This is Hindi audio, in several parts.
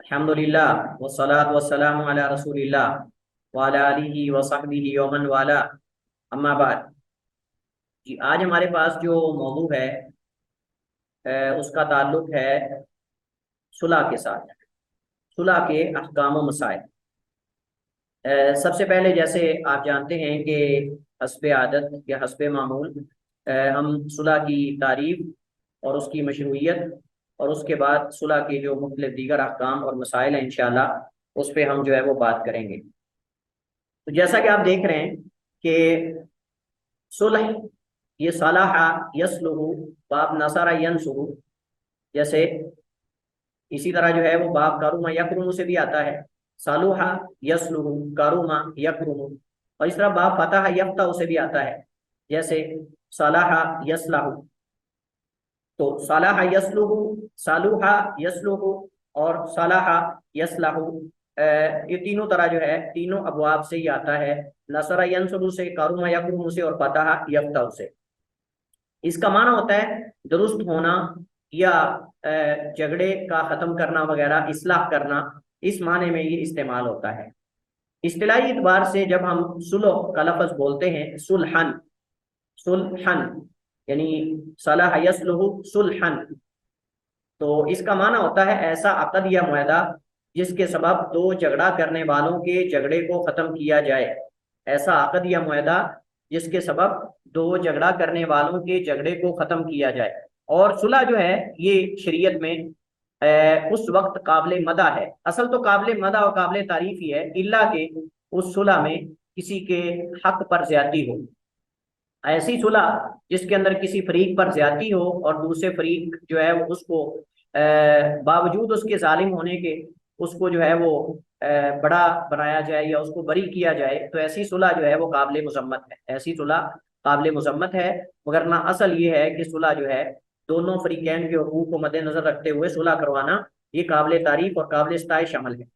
अल्हम्दुलिल्लाह वस्सलातु वस्सलामु अला रसूलिल्लाह व अला आलिहि व सहबिहि व मन वाला, अम्मा बाद। जी, आज हमारे पास जो मौजू है उसका ताल्लुक है सुलह के साथ। सुलह के अहकाम व मसाइल। सबसे पहले, जैसे आप जानते हैं कि हस्बे आदत या हस्बे मामूल हम सुलह की तारीफ और उसकी मशरूइयत और उसके बाद सुलह के जो मुख्तलिफ दीगर अहकाम और मसाइल हैं, इंशाअल्लाह उस पर हम जो है वो बात करेंगे। तो जैसा कि आप देख रहे हैं कि सुलह, ये सलाहा यसलुहु, बाब नसरा यनसुहु, जैसे इसी तरह जो है वो बाब कारुमा यकरुमु से भी आता है। सालुहा यसलुहु, कारुमा यकरुमु। और इस तरह बाब फतह यफ्तहु से भी आता है, जैसे सलाहा यसलहु। तो सलाहा यसलुहु, सालुहा यसलुहु और सलाहा यसलहु, ये तीनों तरह जो है तीनों अबवाब से ही आता है। नसरा यंसुरु से, कारुमा यकरुमु से और फतह यफ्तहु से। इसका माना होता है दुरुस्त होना या झगड़े का खत्म करना वगैरह, इस्लाह करना। इस माने में ये इस्तेमाल होता है। इस्तिलाही एतबार से जब हम सुलह का लफ्ज बोलते हैं, सुलहन, सुलहन यानी सलाह यसलुहु सुलहन, तो इसका माना होता है ऐसा अक़द या मुआहदा जिसके सबब दो झगड़ा करने वालों के झगड़े को खत्म किया जाए। ऐसा अक़द या मुआहदा जिसके सबब दो झगड़ा करने वालों के झगड़े को खत्म किया जाए। और सुलह जो है ये शरीयत में उस वक्त काबिल मदा है। असल तो काबिल मदा और काबिल तारीफ ही है, इल्ला के उस सुलह में किसी के हक पर ज्यादती हो। ऐसी सुलह जिसके अंदर किसी फरीक पर ज्यादती हो और दूसरे फरीक जो है वो उसको बावजूद उसके जालिम होने के उसको जो है वो बड़ा बनाया जाए या उसको बरी किया जाए, तो ऐसी सुलह जो है वो काबिल मुजम्मत है। ऐसी सुलह काबिल मुजम्मत है। मगर ना असल ये है कि सुलह जो है दोनों फरीकैन के हकूक को मद्देनजर रखते हुए सुलह करवाना, ये काबिल तारीफ और काबिल इस्ताइश अमल है।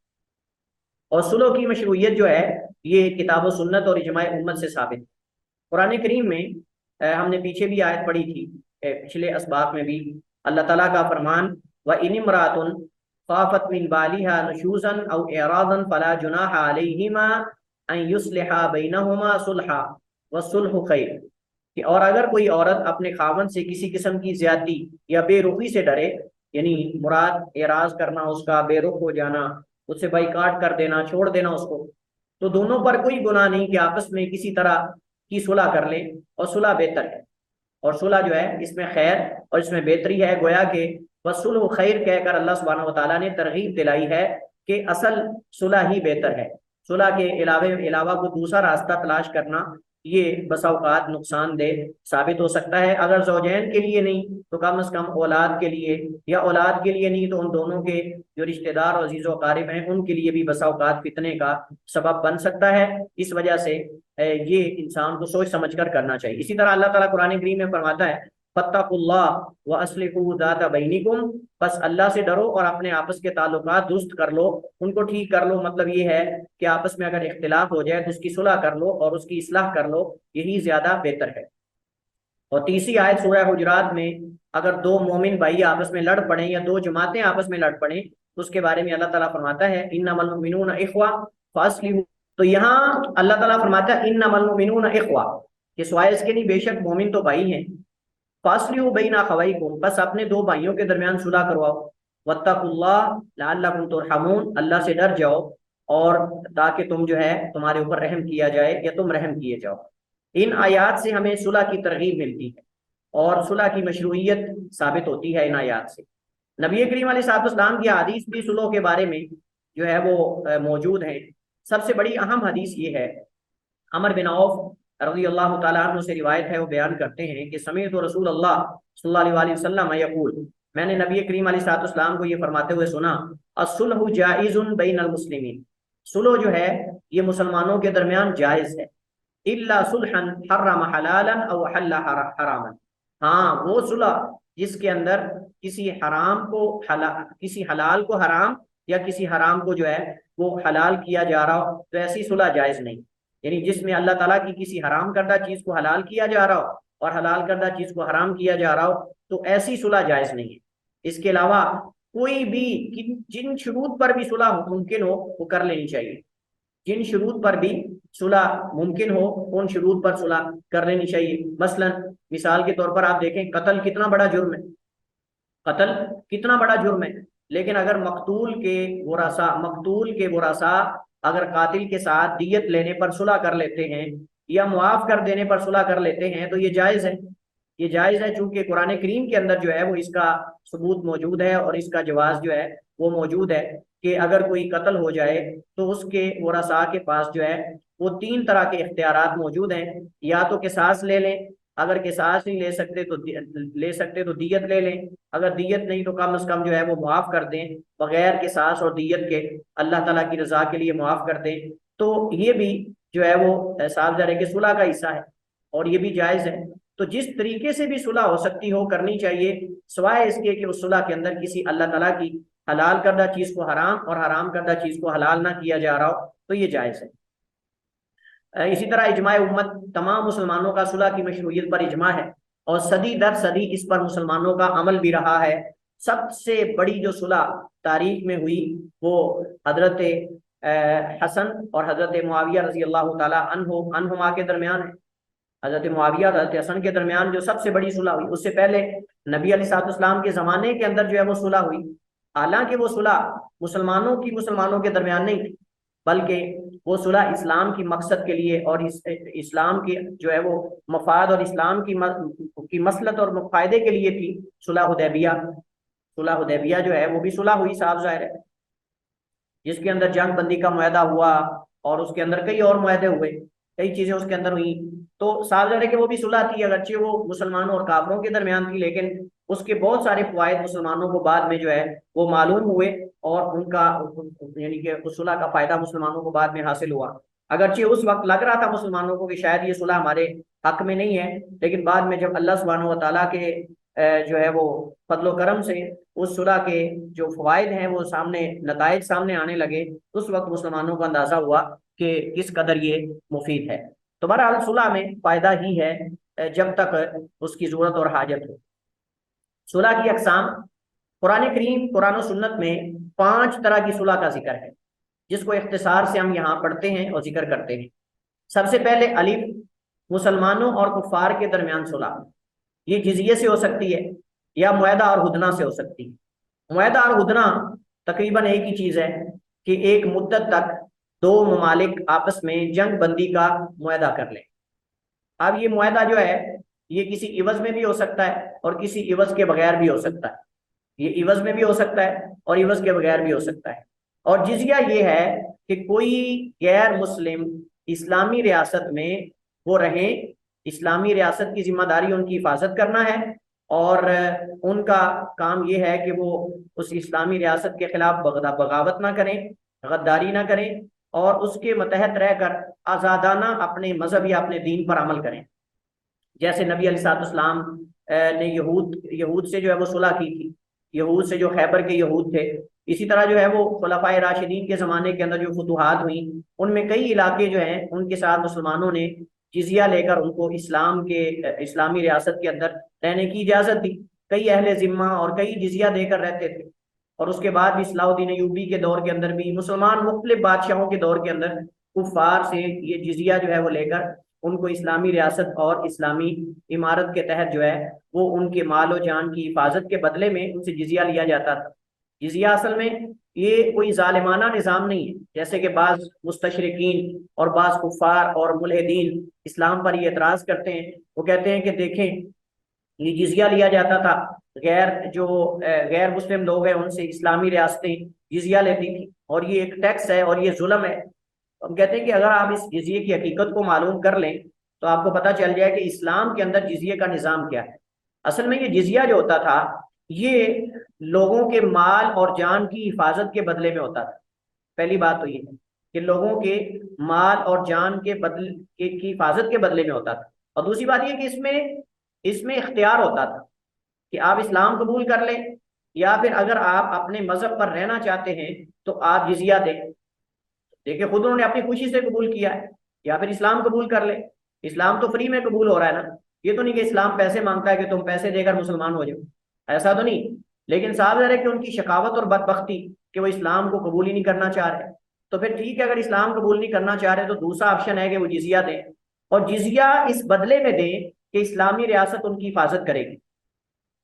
और सुलह की मशरूइयत जो है ये किताब व सुन्नत और इजमाए उम्मत से साबित है। कुरान करीम में हमने पीछे भी आयत पढ़ी थी, पिछले असबाक में भी अल्लाह ताला का फरमान, व इन इमरातुन खाफत मिन बालिहा नुशूजन औ इरादन फला जुनाहा अलैहिमा अन युस्लिहा बैनहुमा सुलहा व सुलहु खैर। कि और अगर कोई औरत अपने खावन से किसी किस्म की ज्यादती या बेरुखी से डरे, यानी मुराद एराज करना, उसका बेरुख हो जाना, उससे बाइकाट कर देना, छोड़ देना उसको, तो दोनों पर कोई गुनाह नहीं कि आपस में किसी तरह की सुलह कर ले। और सुलह बेहतर है। और सुलह जो है इसमें खैर और इसमें बेहतरी है। गोया के वसुलह खैर कहकर अल्लाह सुब्हानहू व तआला ने तरगीब दिलाई है कि असल सुलह ही बेहतर है। सुलह के अलावा को दूसरा रास्ता तलाश करना ये बसा औकात नुकसानदेह साबित हो सकता है। अगर ज़ौजैन के लिए नहीं तो कम से कम औलाद के लिए, या औलाद के लिए नहीं तो उन दोनों के जो रिश्तेदार और अजीज़ व अकारिब हैं उनके लिए भी बसा औकात फितने का सबब बन सकता है। इस वजह से ये इंसान को सोच समझ कर करना चाहिए। इसी तरह अल्लाह ताला कुरान करीम में फरमाता है, फत्तकुल्लाह व अस्लिहू ज़ाता बैनिकुम, बस अल्लाह से डरो और अपने आपस के ताल्लुकात दुरुस्त कर लो, उनको ठीक कर लो। मतलब ये है कि आपस में अगर इख्तिलाफ हो जाए तो उसकी सुलह कर लो और उसकी इस्लाह कर लो, यही ज्यादा बेहतर है। और तीसरी आयत सूरह हुजुरात में, अगर दो मोमिन भाई आपस में लड़ पड़े या दो जमातें आपस में लड़ पड़े तो उसके बारे में अल्लाह ताला फरमाता है, इन्नमल मुमिनूना इख्वा फास्लिहू। तो यहाँ अल्लाह ताला फरमाता है इन्नमल मुमिनूना इख्वा, कि सिवाय इसके नहीं बेशक मोमिन तो भाई हैं। फास्लिहू बैना अखवैकुम, बस अपने दो भाइयों के दरमियान सुलह करवाओ। वत्तकुल्लाह लअल्लकुम तुरहमून, अल्लाह से डर जाओ और ताकि तुम जो है तुम्हारे ऊपर रहम किया जाए या तुम रहम किए जाओ। इन आयात से हमें सुलह की तरगीब मिलती है और सुलह की मशरूइयत साबित होती है इन आयात से। नबी करीम अलैहिस्सलाम की हदीस भी सुलह के बारे में जो है वो मौजूद है। सबसे बड़ी अहम हदीस ये है, अमर बिन औफ रज़ी अल्लाह तआला अन्हु से रिवायत है, वो बयान करते हैं कि समीअतु रसूल अल्लाह सल्लल्लाहु अलैहि वसल्लम यक़ूल, मैंने नबी करीम अलैहिस्सलाम को ये फरमाते हुए सुना, अस्सुल्हु जाइज़ुन बैनल मुस्लिमीन, सुलह जो है ये मुसलमानों के दरमियान जायज़ है। इल्ला सुलहन हर्रम हलालन औ हल्ला हरामन, हाँ वो सुलह जिसके अंदर किसी हराम को किसी हलाल को हराम या किसी हराम को जो है वो हलाल किया जा रहा हो, तो ऐसी सुलह जायज नहीं। यानी जिसमें अल्लाह ताला की किसी हराम करदा चीज को हलाल किया जा रहा हो और हलाल करदा चीज को हराम किया जा रहा हो, तो ऐसी सुलह जायज नहीं है। इसके अलावा कोई भी जिन शुरूत पर भी सुलह मुमकिन हो वो कर लेनी चाहिए। जिन शुरूत पर भी सुलह मुमकिन हो उन शुरूत पर सुलह कर लेनी चाहिए। मसलन मिसाल के तौर पर आप देखें, कत्ल कितना बड़ा जुर्म है, कत्ल कितना बड़ा जुर्म है, लेकिन अगर मकतूल के वरासा अगर कातिल के साथ दियत लेने पर सुलह कर लेते हैं या मुआफ कर देने पर सुलह कर लेते हैं तो ये जायज़ है। ये जायज़ है चूंकि कुरान करीम के अंदर जो है वो इसका सबूत मौजूद है और इसका जवाज जो है वो मौजूद है कि अगर कोई कत्ल हो जाए तो उसके वरासा के पास जो है वो तीन तरह के इख्तियारात मौजूद हैं। या तो किसास ले लें, अगर किसास नहीं ले सकते तो दियत ले लें, अगर दियत नहीं तो कम से कम जो है वो मुआफ कर दें, बगैर किसास और दियत के अल्लाह ताला की रजा के लिए मुआफ कर दें। तो ये भी जो है वो साफ ज़ाहिर है कि सुलह का हिस्सा है और ये भी जायज़ है। तो जिस तरीके से भी सुलह हो सकती हो करनी चाहिए, सिवाय इसके कि उस सुलह के अंदर किसी अल्लाह ताला की हलाल करदा चीज़ को हराम और हराम करदा चीज़ को हलाल ना किया जा रहा हो, तो ये जायज़ है। इसी तरह इजमा उम्मत, तमाम मुसलमानों का सुलह की मशरूइयत पर इजमा है और सदी दर सदी इस पर मुसलमानों का अमल भी रहा है। सबसे बड़ी जो सुलह तारीख में हुई वो हजरत हसन और हजरत मुआविया रजी अल्लाह ताला अन्हुमा के दरमियान है। हजरत मुआविया और हजरत हसन के दरमियान जो सबसे बड़ी सुलह हुई, उससे पहले नबी अलैहिस्सलाम के ज़माने के अंदर जो है वो सुलह हुई। हालांकि वो सुलह मुसलमानों के दरमियान नहीं थी, बल्कि वो सुलह इस्लाम की मकसद के लिए और इस्लाम की जो है वो मफाद और इस्लाम की मसलत और फायदे के लिए थी। सुलह हुदैबिया जो है वो भी सुलह हुई, साफ जाहिर है, जिसके अंदर जंग बंदी का मुआहदा हुआ और उसके अंदर कई और मुआहदे हुए, कई चीजें उसके अंदर हुई। तो साफ जाहिर है कि वो भी सुलह थी, अगरचे वो मुसलमानों और काफरों के दरमियान थी, लेकिन उसके बहुत सारे फवायद मुसलमानों को बाद में जो है वो मालूम हुए और उनका यानी कि उस सुलह का फायदा मुसलमानों को बाद में हासिल हुआ। अगरचे उस वक्त लग रहा था मुसलमानों को कि शायद ये सुलह हमारे हक में नहीं है, लेकिन बाद में जब अल्लाह सुब्हानहू व तआला के जो है वो फजलो करम से उस सुलह के जो फवायद हैं वो सामने, नताइज सामने आने लगे, उस वक्त मुसलमानों को अंदाजा हुआ कि किस कदर ये मुफीद है। तो बहरहाल सुलह में फायदा ही है जब तक उसकी जरूरत और हाजत हो। सुलह की अकसाम, कुरान करीम कुरान और सुन्नत में 5 तरह की सुलह का जिक्र है, जिसको इख्तिसार से हम यहाँ पढ़ते हैं और जिक्र करते हैं। सबसे पहले अलिफ, मुसलमानों और कुफार के दरमियान सुलह। ये जिजिये से हो सकती है या मुआहदा और हुदना से हो सकती है। मुआहदा और हुदना तकरीबन एक ही चीज है कि एक मुद्दत तक दो ममालिक आपस में जंग बंदी का मुआहदा कर लें। अब ये मुआहदा जो है ये किसी इवज में भी हो सकता है और किसी इवज के बगैर भी हो सकता है। ये इवज में भी हो सकता है और इवज के बगैर भी हो सकता है। और जिजिया ये है कि कोई गैर मुस्लिम इस्लामी रियासत में वो रहें, इस्लामी रियासत की जिम्मेदारी उनकी हिफाजत करना है और उनका काम ये है कि वो उस इस्लामी रियासत के खिलाफ बगावत ना करें, गद्दारी ना करें और उसके मतहत रहकर आज़ादाना अपने मजहब या अपने दीन पर अमल करें। जैसे नबी अलैहिस्सलाम ने यहूद से जो है वो सुलह की थी, यहूद से जो खैबर के यहूद थे। इसी तरह जो है वो खुलफाए राशिदीन के ज़माने के अंदर जो फतूहात हुई उनमें कई इलाके जो हैं उनके साथ मुसलमानों ने जिजिया लेकर उनको इस्लामी रियासत के अंदर रहने की इजाज़त दी। कई अहले ज़िम्मा और कई जिजिया देकर रहते थे। और उसके बाद भी सलाहुद्दीन अय्यूबी के दौर के अंदर भी, मुसलमान मुख्तलिफ बादशाहों के दौर के अंदर कुफार से ये जिजिया जो है वो लेकर उनको इस्लामी रियासत और इस्लामी इमारत के तहत जो है वो उनके माल और जान की हिफाजत के बदले में उनसे जिजिया लिया जाता था। जिजिया असल में ये कोई जालिमाना निज़ाम नहीं है, जैसे कि बाज मुस्तशरिकीन और बाज कुफार और मुल्हिदीन इस्लाम पर ये एतराज़ करते हैं। वो कहते हैं कि देखें, ये जिजिया लिया जाता था, गैर मुस्लिम लोग हैं उनसे इस्लामी रियासतें जिजिया लेती थी और ये एक टैक्स है और ये जुल्म है। तो हम कहते हैं कि अगर आप इस जिजिये की हकीकत को मालूम कर लें तो आपको पता चल जाए कि इस्लाम के अंदर जिजिये का निज़ाम क्या है। असल में ये जिजिया जो होता था ये लोगों के माल और जान की हिफाजत के बदले में होता था। पहली बात तो ये है कि लोगों के माल और जान के बदले की हिफाजत के बदले में होता था। और दूसरी बात ये कि इसमें इसमें इख्तियार होता था कि आप इस्लाम कबूल कर लें या फिर अगर आप अपने मजहब पर रहना चाहते हैं तो आप जिजिया दें। देखिए, खुद उन्होंने अपनी खुशी से कबूल किया है, या फिर इस्लाम कबूल कर ले। इस्लाम तो फ्री में कबूल हो रहा है ना, ये तो नहीं कि इस्लाम पैसे मांगता है कि तुम पैसे देकर मुसलमान हो जाओ, ऐसा तो नहीं। लेकिन साफ है कि उनकी शकावत और बदबख्ती कि वो इस्लाम को कबूल ही नहीं करना चाह रहे। तो फिर ठीक है, अगर इस्लाम कबूल नहीं करना चाह रहे तो दूसरा ऑप्शन है कि वो जिजिया दें, और जिजिया इस बदले में दें कि इस्लामी रियासत उनकी हिफाजत करेगी।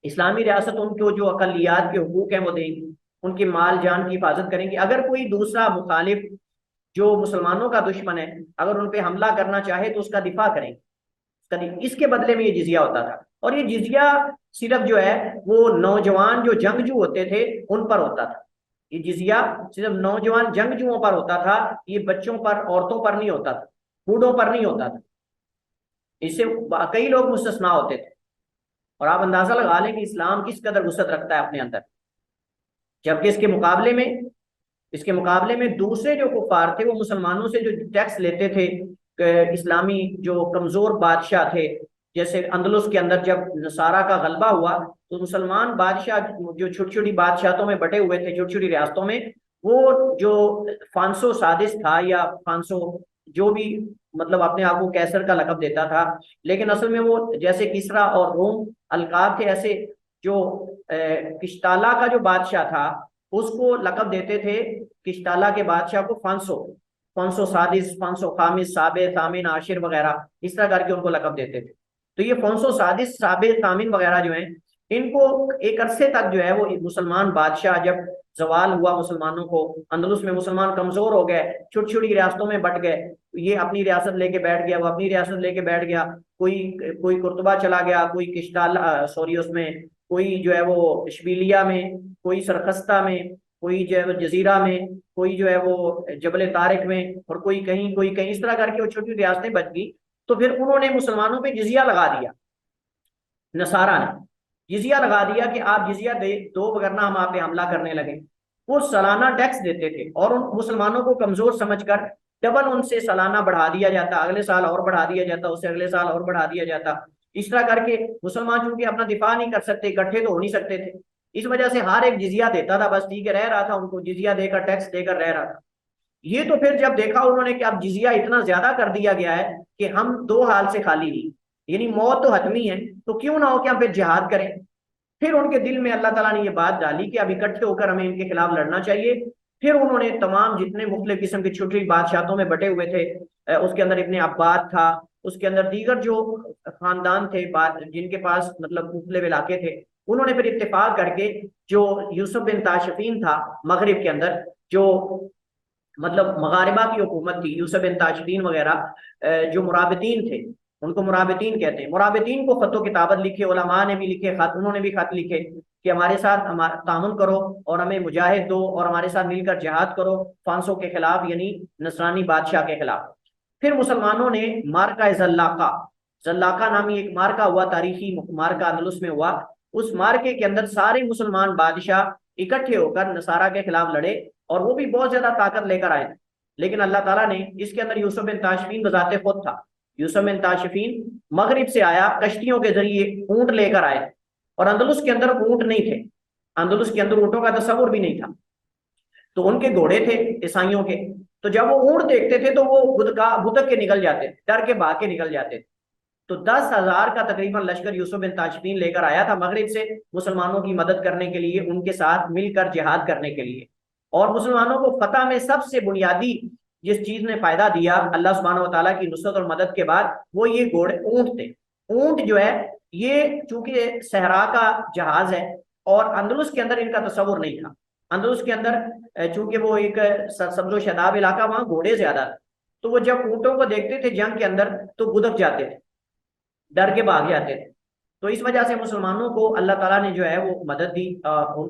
इस्लामी रियासत उनको जो अकलियात के हकूक हैं वो देंगी, उनके माल जान की हिफाजत करेंगी। अगर कोई दूसरा मुखालिफ जो मुसलमानों का दुश्मन है अगर उन पे हमला करना चाहे तो उसका दिफा करेंगे, इसके बदले में ये जिजिया होता था। और ये जिजिया सिर्फ जो है वो नौजवान जो जंगजू होते थे उन पर होता था। ये जिजिया सिर्फ नौजवान जंगजुओं पर होता था, ये बच्चों पर, औरतों पर नहीं होता था, बूढ़ों पर नहीं होता था। इससे कई लोग मुस्तस्ना होते थे। और आप अंदाजा लगा लें कि इस्लाम किस कदर वुसअत रखता है अपने अंदर, जबकि इसके मुकाबले में दूसरे जो कुफार थे वो मुसलमानों से जो टैक्स लेते थे, इस्लामी जो कमजोर बादशाह थे, जैसे अंदलुस के अंदर जब नसारा का गलबा हुआ तो मुसलमान बादशाह जो छोटी छोटी बादशाहतों में बटे हुए थे, छोटी छोटी रियासतों में, वो जो फांसो सादिस था या फांसो जो भी, मतलब अपने आप को कैसर का लकब देता था, लेकिन असल में वो जैसे किसरा और रोम अलकाब थे, ऐसे जो किश्ताला का जो बादशाह था उसको लकब देते थे, किश्ताला के बादशाह को फांसो, फांसो सादिस, फांसो खामिस, साबे, तामिन, आशिर वगैरह इस तरह करके उनको लकब देते थे। तो ये फांसो सादिस, साबे, तामिन वगैरह जो हैं, इनको एक अरसे तक जो है वो मुसलमान बादशाह, जब जवाल हुआ मुसलमानों को, अंदलुस में मुसलमान कमजोर हो गए, छोटी छोटी रियासतों में बट गए, ये अपनी रियासत लेके बैठ गया, वो अपनी रियासत लेके बैठ गया, कोई कोई कुर्तबा चला गया, कोई किश्ताला सॉरी उसमें, कोई जो है वो इशबिलिया में, कोई सरखस्ता में, कोई जो है वो जजीरा में, कोई जो है वो जबल तारिक में, और कोई कहीं इस तरह करके वो छोटी रियासतें बच गई। तो फिर उन्होंने मुसलमानों पे जिजिया लगा दिया, नसारा ने जिजिया लगा दिया कि आप जिजिया दे दो वरना हम आप पे हमला करने लगे। वो सालाना टैक्स देते थे और उन मुसलमानों को कमजोर समझकर डबल उनसे सालाना बढ़ा दिया जाता, अगले साल और बढ़ा दिया जाता, उससे अगले साल और बढ़ा दिया जाता। इस तरह करके मुसलमान चूंकि अपना दिफा नहीं कर सकते, इकट्ठे तो हो नहीं सकते थे, इस वजह से हर एक जिजिया देता था, बस ठीक है रह रहा था, उनको जिजिया देकर टैक्स देकर रह रहा था। ये तो फिर जब देखा उन्होंने कि अब जिजिया इतना ज्यादा कर दिया गया है कि हम दो हाल से खाली नहीं, यानी मौत तो हतमी है, तो क्यों ना हो कि हम फिर जिहाद करें। फिर उनके दिल में अल्लाह ताला ने ये बात डाली कि अब इकट्ठे होकर हमें इनके खिलाफ लड़ना चाहिए। फिर उन्होंने तमाम जितने मुख्तलिफ किस्म की छोटी बादशाहतों में बटे हुए थे, उसके अंदर इब्ने अब्बाद था, उसके अंदर दीगर जो खानदान थे जिनके पास मतलब मुख्तलिफ इलाके थे, उन्होंने फिर इत्तेफाक करके जो यूसुफ बिन ताशफीन था मगरिब के अंदर, जो मतलब मगारिबा की हुकूमत थी, यूसुफ बिन ताशफीन वगैरह जो मुराबितीन थे, उनको मुराबितीन कहते हैं, मुराबितीन को खतो किताबत लिखे, उलमा ने भी लिखे खत, उन्होंने भी खत लिखे कि हमारे साथ हमारा तामुन करो और हमें मुजाहिद दो और हमारे साथ मिलकर जिहाद करो फांसों के खिलाफ, यानी नसरानी बादशाह के खिलाफ। फिर मुसलमानों ने मार्का जल्लाका, जल्लाका नामी एक मार्का हुआ, तारीखी मार्का अंदलुस में हुआ। उस मार्के के अंदर सारे मुसलमान बादशाह इकट्ठे होकर नसारा के खिलाफ लड़े, और वो भी बहुत ज्यादा ताकत लेकर आए थे। लेकिन अल्लाह ताला ने इसके अंदर यूसुफ बिन ताशफीन बजाते खुद था, यूसुफ बिन ताशफीन मगरिब से आया, कश्तियों के जरिए ऊंट लेकर आए, और अंदलुस के अंदर ऊंट नहीं थे, अंदलुस के अंदर ऊंटों का तस्वुर भी नहीं था, तो उनके घोड़े थे ईसाइयों के। तो जब वो ऊंट देखते थे तो वो बुदक के निकल जाते, डर के भाग के निकल जाते। तो 10,000 का तकरीबन लश्कर यूसुफ बिन ताशफीन लेकर आया था मगरिब से, मुसलमानों की मदद करने के लिए, उनके साथ मिलकर जिहाद करने के लिए। और मुसलमानों को फतह में सबसे बुनियादी जिस चीज ने फायदा दिया अल्लाह सुब्हानहू व तआला की नुसरत और मदद के बाद, वो ये घोड़े ऊंट थे। ऊंट जो है ये चूंकि सहरा का जहाज है और अंदलुस के अंदर इनका तस्वुर नहीं था, अंदलुस के अंदर चूंकि वो एक सब्जो शदाब इलाका, वहां घोड़े ज्यादा थे, तो वो जब ऊंटों को देखते थे जंग के अंदर तो गुदक जाते थे, डर के भाग जाते थे। तो इस वजह से मुसलमानों को अल्लाह ताला ने जो है वो मदद दी,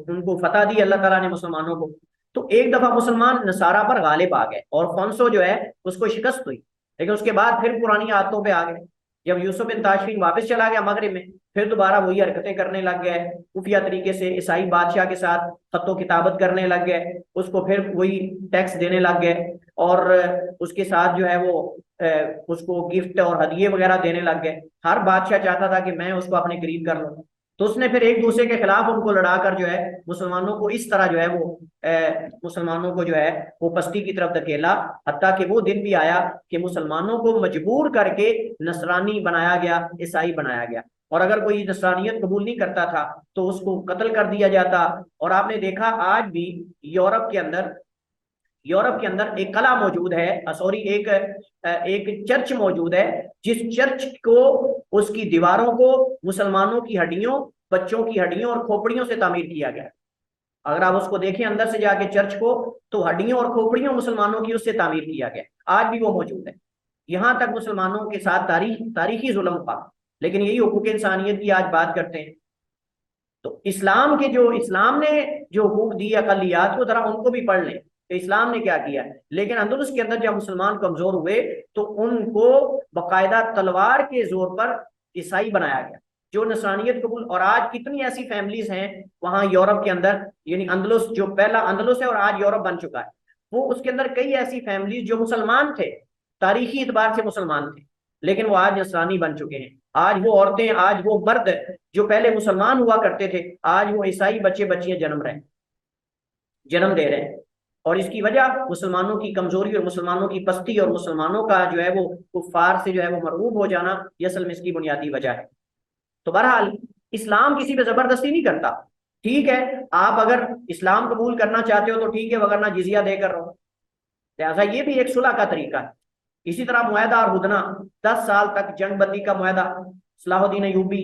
उनको फतह दी अल्लाह ताला ने मुसलमानों को। तो एक दफा मुसलमान नसारा पर गालिब आ गए और फंसो जो है उसको शिकस्त हुई, लेकिन उसके बाद फिर पुरानी आदतों पे आ गए। जब यूसुफ बिन ताशफीन वापस चला गया मगरिब में, फिर दोबारा वही हरकतें करने लग गए, खुफिया तरीके से ईसाई बादशाह के साथ खतो किताबत करने लग गए, उसको फिर वही टैक्स देने लग गए, और उसके साथ जो है वो उसको गिफ्ट और हदिये वगैरह देने लग गए। हर बादशाह चाहता था कि मैं उसको अपने करीब कर लूं। तो उसने फिर एक दूसरे के खिलाफ उनको लड़ाकर जो है मुसलमानों को इस तरह जो है वो मुसलमानों को जो है वो पस्ती की तरफ धकेला, हत्ता कि वो दिन भी आया कि मुसलमानों को मजबूर करके नसरानी बनाया गया, ईसाई बनाया गया। और अगर कोई नस्रानियत कबूल नहीं करता था तो उसको कत्ल कर दिया जाता। और आपने देखा आज भी यूरोप के अंदर यूरोप के अंदर एक कला मौजूद है, सॉरी, एक चर्च मौजूद है, जिस चर्च को, उसकी दीवारों को मुसलमानों की हड्डियों, बच्चों की हड्डियों और खोपड़ियों से तामीर किया गया। अगर आप उसको देखें अंदर से जाके चर्च को, तो हड्डियों और खोपड़ियों मुसलमानों की उससे तामीर किया गया, आज भी वो मौजूद है। यहाँ तक मुसलमानों के साथ तारीखी जुल्म था। लेकिन यही हुकूक इंसानियत की आज बात करते हैं। तो इस्लाम ने जो हुकूक दिए अकलियात को, जरा उनको भी पढ़ लें कि इस्लाम ने क्या किया है। लेकिन अंदलुस के अंदर जब मुसलमान कमजोर हुए तो उनको बाकायदा तलवार के जोर पर ईसाई बनाया गया, जो नस्रानियत कबूल। और आज कितनी ऐसी फैमिलीज हैं वहां यूरोप के अंदर, यानी अंदलुस जो पहला अंदलुस है और आज यूरोप बन चुका है, वो उसके अंदर कई ऐसी फैमिलीज जो मुसलमान थे, तारीखी एतबार से मुसलमान थे, लेकिन वो आज नस्रानी बन चुके हैं। आज वो औरतें, आज वो मर्द जो पहले मुसलमान हुआ करते थे, आज वो ईसाई बच्चे बच्चियां जन्म दे रहे हैं। और इसकी वजह मुसलमानों की कमजोरी और मुसलमानों की पस्ती और मुसलमानों का जो है वो कुफार से जो है वो मरऊब हो जाना, ये असल में इसकी बुनियादी वजह है। तो बहरहाल इस्लाम किसी पे जबरदस्ती नहीं करता। ठीक है, आप अगर इस्लाम कबूल करना चाहते हो तो ठीक है, वरना जिजिया देकर रहो। लिहाजा ये भी एक सुलह का तरीका है। इसी तरह मुआहदा और हुदना, 10 साल तक जंग बंदी का मुआहदा, सलाहुद्दीन अय्यूबी।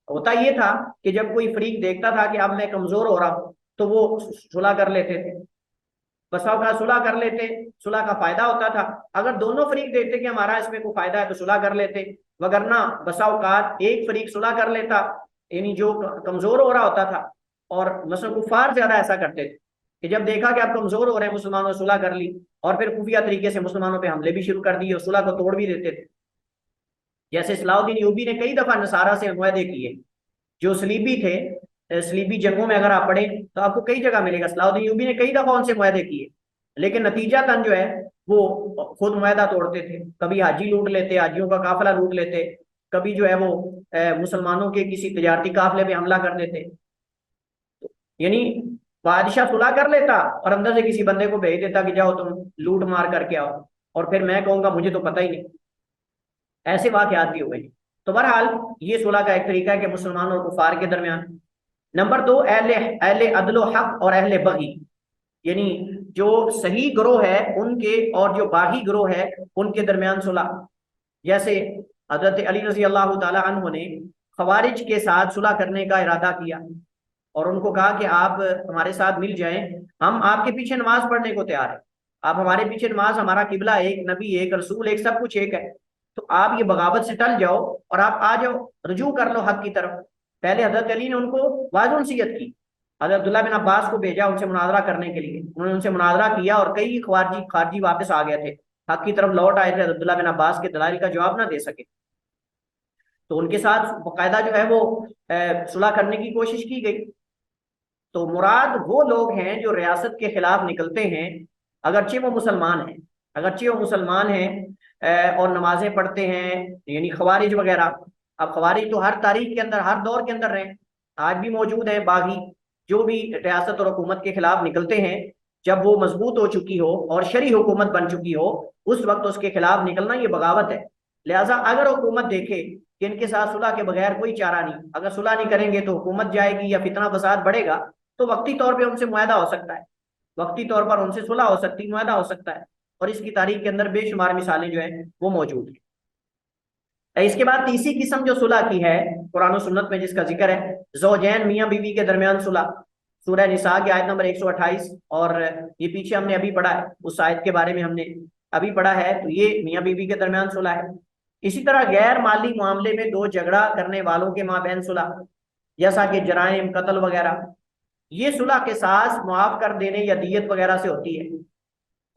होता ये था कि जब कोई फरीक देखता था कि अब मैं कमजोर हो रहा हूं तो वो सुलह कर लेते थे, बसाव का सुलह कर लेते, सुलह का फायदा होता था। अगर दोनों फरीक देखते कि हमारा इसमें कोई फायदा है तो सुलह कर लेते, वगरना बसाव का एक फरीक सुलह कर लेता, यानी जो कमजोर हो रहा होता था। और मसलन कुफार ज्यादा ऐसा करते थे कि जब देखा कि आप कमजोर हो रहे हैं, मुसलमानों ने सुलह कर ली और फिर खुफिया तरीके से मुसलमानों पे हमले भी शुरू कर दिए और सुलह को तोड़ भी देते थे। जैसे सलाहुद्दीन यूबी ने कई दफा नसारा से मुआहदे किए, जो सलीबी थे। सलीबी जंगों में अगर आप पढ़े तो आपको कई जगह मिलेगा, सलाहुद्दीन यूबी ने कई दफा उनसे मुआहदे किए, लेकिन नतीजा तन जो है वो खुद मुआहदा तोड़ते थे। कभी हाजी लूट लेते, हाजियों का काफिला लूट लेते, कभी जो है वो मुसलमानों के किसी तजारती काफिले पे हमला कर देते। यानी बादशाह सुलह कर लेता और अंदर से किसी बंदे को भेज देता कि जाओ तुम लूट मार करके आओ, और फिर मैं कहूंगा मुझे तो पता ही नहीं। ऐसे वाकयात भी हुए। तो बहरहाल ये सुलह का एक तरीका है कि मुसलमान और कुफार के दरमियान। नंबर 2, अहले अहले अदलो हक और अहले बगी, यानी जो सही ग्रोह है उनके और जो बागी ग्रोह है उनके दरमियान सुलह। जैसे हजरत अली रजी अल्लाह तआला अन्हु ने खवारिज के साथ सुलह करने का इरादा किया और उनको कहा कि आप हमारे साथ मिल जाएं, हम आपके पीछे नमाज पढ़ने को तैयार है। आप हमारे पीछे नमाज, हमारा किबला एक, नबी एक, रसूल एक, सब कुछ एक है। तो आप ये बगावत से टल जाओ और आप आ जाओ, रुजू कर लो हक की तरफ। पहले हजरत अली ने उनको वाज़ नसीहत की। हजरत अब्दुल्ला बिन अब्बास को भेजा उनसे मुनाजरा करने के लिए, उन्होंने उनसे मुनाजरा किया और कई खारजी वापस आ गए थे, हक की तरफ लौट आए थे, अब्दुल्ला बिन अब्बास के दलाइल का जवाब ना दे सके। तो उनके साथ बाकायदा जो है वो सुलह करने की कोशिश की गई। तो मुराद वो लोग हैं जो रियासत के खिलाफ निकलते हैं, अगरचे वो मुसलमान हैं, अगरचे वो मुसलमान हैं और नमाजें पढ़ते हैं, यानी खवारिज वगैरह। अब खवारिज तो हर तारीख के अंदर, हर दौर के अंदर रहे, आज भी मौजूद है। बागी जो भी रियासत और हुकूमत के खिलाफ निकलते हैं, जब वो मजबूत हो चुकी हो और शरी हुकूमत बन चुकी हो, उस वक्त उसके खिलाफ निकलना ये बगावत है। लिहाजा अगर हुकूमत देखे कि इनके साथ सुलह के बगैर कोई चारा नहीं, अगर सुलह नहीं करेंगे तो हुकूमत जाएगी या फितना फसाद बढ़ेगा, तो वक्ती तौर पे उनसे मुआहदा हो सकता है, वक्ती तौर पर उनसे सुलह हो सकती, मुआहदा हो सकता है। और इसकी तारीख के अंदर बेशुमार मिसालें जो है वो मौजूद है। इसके बाद तीसरी किस्म जो सुलह की है, कुरान और सुन्नत में जिसका जिक्र है, ज़ौजैन मियाँ बीवी के दरमियान सुलह। सूरह निसा की आयत नंबर 128, और ये पीछे हमने अभी पढ़ा है, उस आयत के बारे में हमने अभी पढ़ा है। तो ये मियाँ बीवी के दरमियान सुलह है। इसी तरह गैर माली मामले में दो झगड़ा करने वालों के माबैन सुलह, जैसा कि जराइम, कत्ल वगैरह, ये सुलह के साथ मुआफ कर देने या दियत वगैरह से होती है।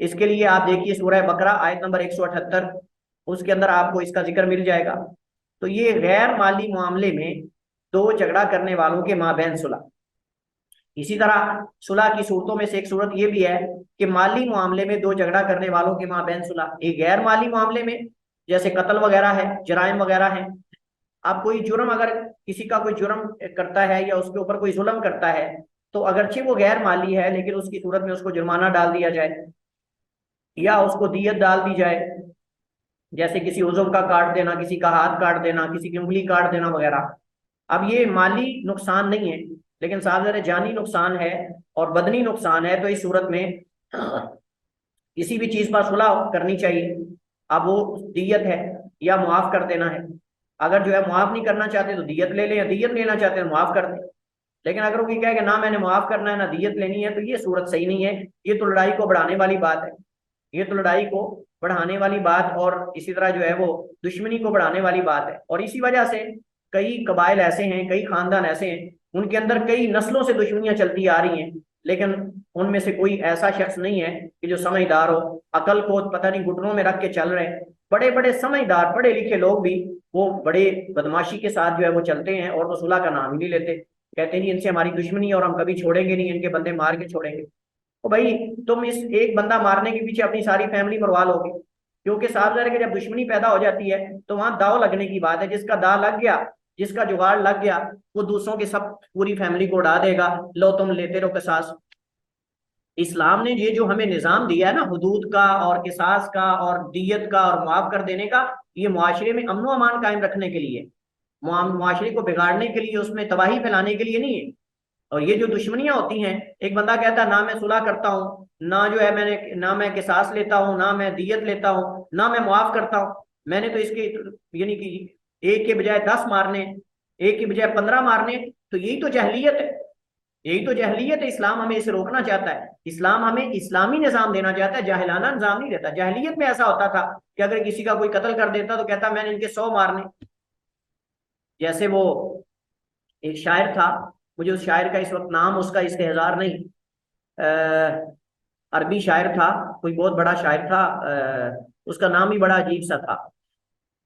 इसके लिए आप देखिए सूरह बकरा आयत नंबर 178, उसके अंदर आपको इसका जिक्र मिल जाएगा। तो ये गैर माली मामले में दो झगड़ा करने वालों के माबैन सुलह। इसी तरह सुलह की सूरतों में से एक सूरत ये भी है कि माली मामले में दो झगड़ा करने वालों के माबैन सुलह। एक गैर माली मामले में जैसे कत्ल वगैरह है, जराइम वगैरह है। अब कोई जुर्म, अगर किसी का कोई जुर्म करता है या उसके ऊपर कोई जुल्म करता है, तो अगरचे वो गैर माली है लेकिन उसकी सूरत में उसको जुर्माना डाल दिया जाए या उसको दियत डाल दी जाए, जैसे किसी उज़व का काट देना, किसी का हाथ काट देना, किसी की उंगली काट देना वगैरह। अब ये माली नुकसान नहीं है, लेकिन साहब ज़रा जानी नुकसान है और बदनी नुकसान है। तो इस सूरत में किसी भी चीज पर सुलह करनी चाहिए। अब वो दियत है या मुआफ कर देना है। अगर जो है मुआफ नहीं करना चाहते तो दियत ले लें, या दियत लेना चाहते हैं तो मुआफ कर दें। लेकिन अगर वो ये कहे कि ना मैंने मुआफ करना है ना दियत लेनी है, तो ये सूरत सही नहीं है। ये तो लड़ाई को बढ़ाने वाली बात है। ये तो लड़ाई को बढ़ाने वाली बात और इसी तरह जो है वो दुश्मनी को बढ़ाने वाली बात है। और इसी वजह से कई कबाइल ऐसे हैं, कई खानदान ऐसे हैं, उनके अंदर कई नस्लों से दुश्मनियां चलती आ रही हैं, लेकिन उनमें से कोई ऐसा शख्स नहीं है कि जो समझदार हो, अकल को पता नहीं घुटनों में रख के चल रहे हैं। बड़े बड़े समझदार पढ़े लिखे लोग भी वो बड़े बदमाशी के साथ जो है वो चलते हैं और वो सुलह का नाम ही नहीं लेते। कहते हैं जी इनसे हमारी दुश्मनी है और हम कभी छोड़ेंगे नहीं, इनके बंदे मार के छोड़ेंगे। तो भाई तुम इस एक बंदा मारने के पीछे अपनी सारी फैमिली मरवा लोगे। क्योंकि साफ जाहिर है कि जब दुश्मनी पैदा हो जाती है तो वहां दाव लगने की बात है। जिसका दाव लग गया, जिसका जुगाड़ लग गया, वो दूसरों की सब पूरी फैमिली को उड़ा देगा। लो तुम लेते रहो किसास। इस्लाम ने ये जो हमें निजाम दिया है ना, हुदूद का और किसास का और दियत का और मुआफ कर देने का, ये मुआशरे में अमन व अमान कायम रखने के लिए, मुआशरे को बिगाड़ने के लिए, उसमें तबाही फैलाने के लिए नहीं है। और ये जो दुश्मनियां होती हैं, एक बंदा कहता है ना मैं सुलह करता हूँ, ना जो है मैंने ना मैं किसास लेता हूँ, ना मैं दियत लेता हूँ, ना मैं मुआफ करता हूँ। मैंने तो इसके यानी कि एक के बजाय 10 मारने, एक के बजाय 15 मारने। तो यही तो जहलियत है, यही तो जहलियत है। इस्लाम हमें इसे रोकना चाहता है। इस्लाम हमें इस्लामी निजाम देना चाहता है, जाहिलाना निजाम नहीं देता। जहलियत में ऐसा होता था कि अगर किसी का कोई कत्ल कर देता तो कहता मैंने इनके 100 मारने। जैसे वो एक शायर था, मुझे उस शायर का इस वक्त नाम उसका इस्तेहजार नहीं, अरबी शायर था, कोई बहुत बड़ा शायर था, उसका नाम ही बड़ा अजीब सा था।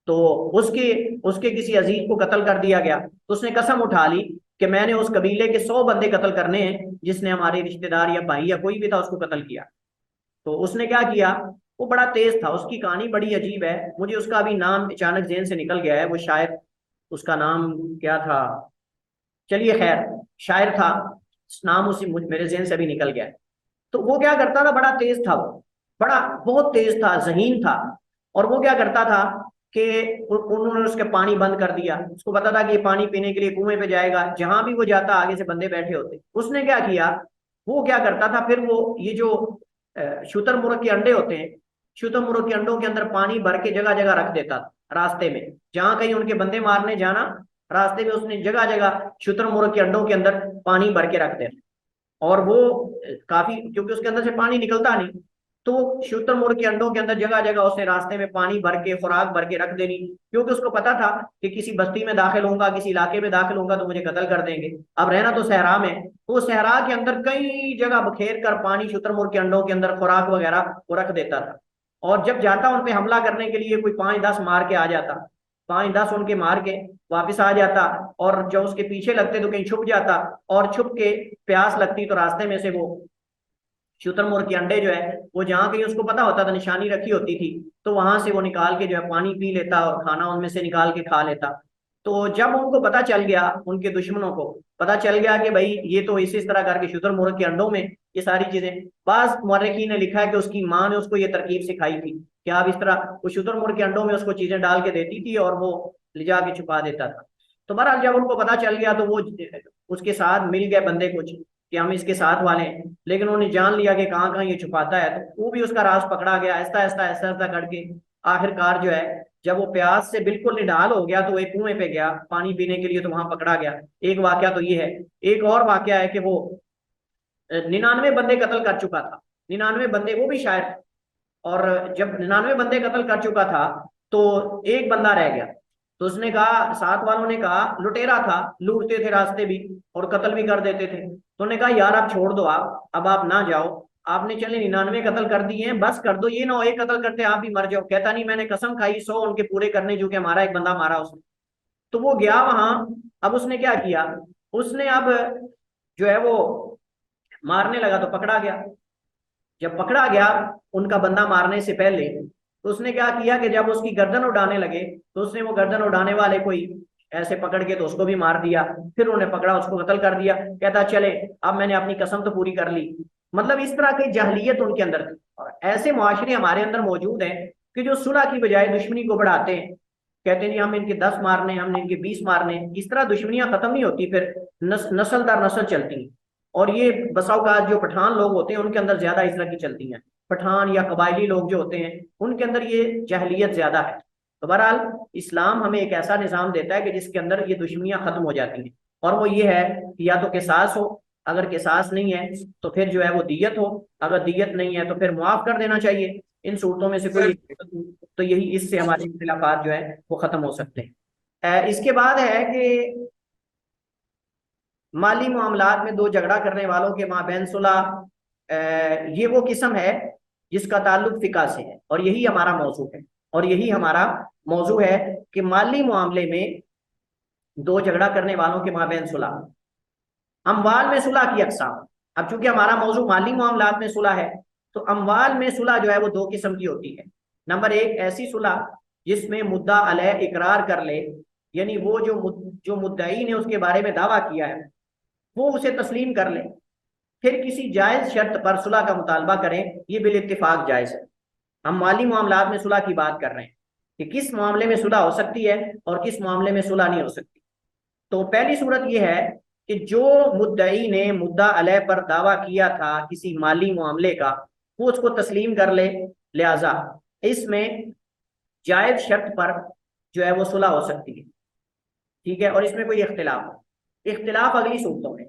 तो उसके उसके किसी अजीज को कत्ल कर दिया गया, तो उसने कसम उठा ली कि मैंने उस कबीले के 100 बंदे कत्ल करने हैं जिसने हमारे रिश्तेदार या भाई या कोई भी था उसको कत्ल किया। तो उसने क्या किया, वो बड़ा तेज था, उसकी कहानी बड़ी अजीब है। मुझे उसका अभी नाम अचानक जेहन से निकल गया है। वो शायद उसका नाम क्या था, चलिए खैर, शायर था, नाम उसी मेरे जेहन से अभी निकल गया है। तो वो क्या करता था, बड़ा तेज था वो, बड़ा बहुत तेज था, जहीन था। और वो क्या करता था कि उन्होंने उसके पानी बंद कर दिया। उसको पता था कि ये पानी पीने के लिए कुएं पे जाएगा, जहां भी वो जाता आगे से बंदे बैठे होते। उसने क्या किया, वो क्या करता था फिर, वो ये जो शुतुरमुर्ग के अंडे होते हैं, शुतुरमुर्ग के अंडों के अंदर पानी भर के जगह जगह रख देता था रास्ते में। जहां कहीं उनके बंदे मारने जाना, रास्ते में उसने जगह जगह शुतुरमुर्ग के अंडों के अंदर पानी भर के रख देना। और वो काफी, क्योंकि उसके अंदर से पानी निकलता नहीं, तो शुतुरमुर्ग के अंडों के अंदर जगह जगह उसने रास्ते में पानी भर के, खुराक भर के रख देनी। क्योंकि उसको पता था कि किसी बस्ती में दाखिल होऊंगा, किसी इलाके में दाखिल होऊंगा तो मुझे कत्ल कर देंगे। अब रहना तो सहरा में, तो वो सहरा के अंदर कई जगह बखेर कर पानी शुतुरमुर्ग के अंडों के अंदर, खुराक वगैरह वो रख देता था। और जब जाता उन पे हमला करने के लिए, कोई 5-10 मार के आ जाता, 5-10 उनके मार के वापिस आ जाता। और जब उसके पीछे लगते तो कहीं छुप जाता, और छुप के प्यास लगती तो रास्ते में से वो शुतुरमुर्ग के अंडे जो है वो जहाँ कहीं उसको पता होता था, निशानी रखी होती थी, तो वहां से वो निकाल के जो है पानी पी लेता और खाना उनमें से निकाल के खा लेता। तो जब उनको पता चल गया, उनके दुश्मनों को पता चल गया कि भाई ये तो इसी तरह करके शुतुरमुर्ग के अंडों में ये सारी चीजें, बाज मौरखीन ने लिखा है कि उसकी माँ ने उसको ये तरकीब सिखाई थी कि आप इस तरह, वो शुतुरमुर्ग के अंडों में उसको चीजें डाल के देती थी और वो ले जाके छुपा देता था। तो बहरहाल जब उनको पता चल गया तो वो उसके साथ मिल गए बंदे कुछ कि हम इसके साथ वाले हैं। लेकिन उन्होंने जान लिया कि कहाँ कहाँ ये छुपाता है, तो वो भी उसका राज पकड़ा गया। ऐसा ऐसा ऐसा ऐसा करके आखिरकार जो है, जब वो प्यास से बिल्कुल निढाल हो गया तो वो एक कुएं पे गया पानी पीने के लिए, तो वहां पकड़ा गया। एक वाकया तो ये है। एक और वाकया है कि वो 99 बंदे कत्ल कर चुका था। 99 बंदे, वो भी शायर। और जब 99 बंदे कत्ल कर चुका था तो एक बंदा रह गया। तो उसने कहा, साथ वालों ने कहा, लुटेरा था, लूटते थे रास्ते भी और कत्ल भी कर देते थे। तो उन्होंने कहा यार आप छोड़ दो, आप अब आप ना जाओ, आपने चले 99 कत्ल कर दिए हैं, बस कर दो, ये ना हो एक कत्ल करते आप भी मर जाओ। कहता नहीं, मैंने कसम खाई 100 उनके पूरे करने जो कि हमारा एक बंदा मारा उसने। तो वो गया वहां। अब उसने क्या किया, उसने अब जो है वो मारने लगा तो पकड़ा गया। जब पकड़ा गया उनका बंदा मारने से पहले, तो उसने क्या किया कि जब उसकी गर्दन उड़ाने लगे तो उसने वो गर्दन उड़ाने वाले कोई ऐसे पकड़ के तो उसको भी मार दिया। फिर उन्हें पकड़ा, उसको कत्ल कर दिया। कहता चले अब मैंने अपनी कसम तो पूरी कर ली। मतलब इस तरह की जाहलियत उनके अंदर थी। और ऐसे मुआशरे हमारे अंदर मौजूद हैं कि जो सुलह की बजाय दुश्मनी को बढ़ाते हैं। कहते हैं जी हम इनके 10 मारने, हमने इनके 20 मारने। इस तरह दुश्मनियां खत्म नहीं होती, फिर नस्ल दर नस्ल चलती हैं। और ये बसा औकात जो पठान लोग होते हैं उनके अंदर ज्यादा इस तरह की चलती हैं। पठान या कबायली लोग जो होते हैं उनके अंदर ये जहलियत ज्यादा है। तो बहरहाल इस्लाम हमें एक ऐसा निज़ाम देता है कि जिसके अंदर ये दुश्मनियां खत्म हो जाती हैं। और वो ये है कि या तो किसास हो, अगर किसास नहीं है तो फिर जो है वो दियत हो, अगर दियत नहीं है तो फिर मुआफ कर देना चाहिए। इन सूरतों में से कोई, तो यही इससे हमारे इख्तिलाफात जो है वो खत्म हो सकते हैं। इसके बाद है कि माली मामलात में दो झगड़ा करने वालों के माबैन सुलह, ये वो किस्म है जिसका ताल्लुक फिका से है, और यही हमारा मौजू है। और यही हमारा मौजू है कि माली मामले में दो झगड़ा करने वालों के माबैन सुलह। अमवाल में सुलह की अकसाम। अब चूंकि हमारा मौजू माली मामलात में सुलह है, तो अमवाल में सुलह जो है वो दो किस्म की होती है। नंबर एक, ऐसी सुलह जिसमें मुद्दा अलैह इकरार कर ले, यानी वो जो मुद्दई ने उसके बारे में दावा किया है वो उसे तस्लीम कर ले, फिर किसी जायज शर्त पर सुलह का मुतालबा करें, ये बिल इत्तिफाक जायज है। हम माली मामलात में सुलह की बात कर रहे हैं कि किस मामले में सुलह हो सकती है और किस मामले में सुलह नहीं हो सकती। तो पहली सूरत यह है कि जो मुद्दई ने मुद्दा अलैह पर दावा किया था किसी माली मामले का, वो उसको तस्लीम कर ले, लिहाजा इसमें जायज शर्त पर जो है वो सुलह हो सकती है। ठीक है, और इसमें कोई इख्तिलाफ अगली सूरतों में।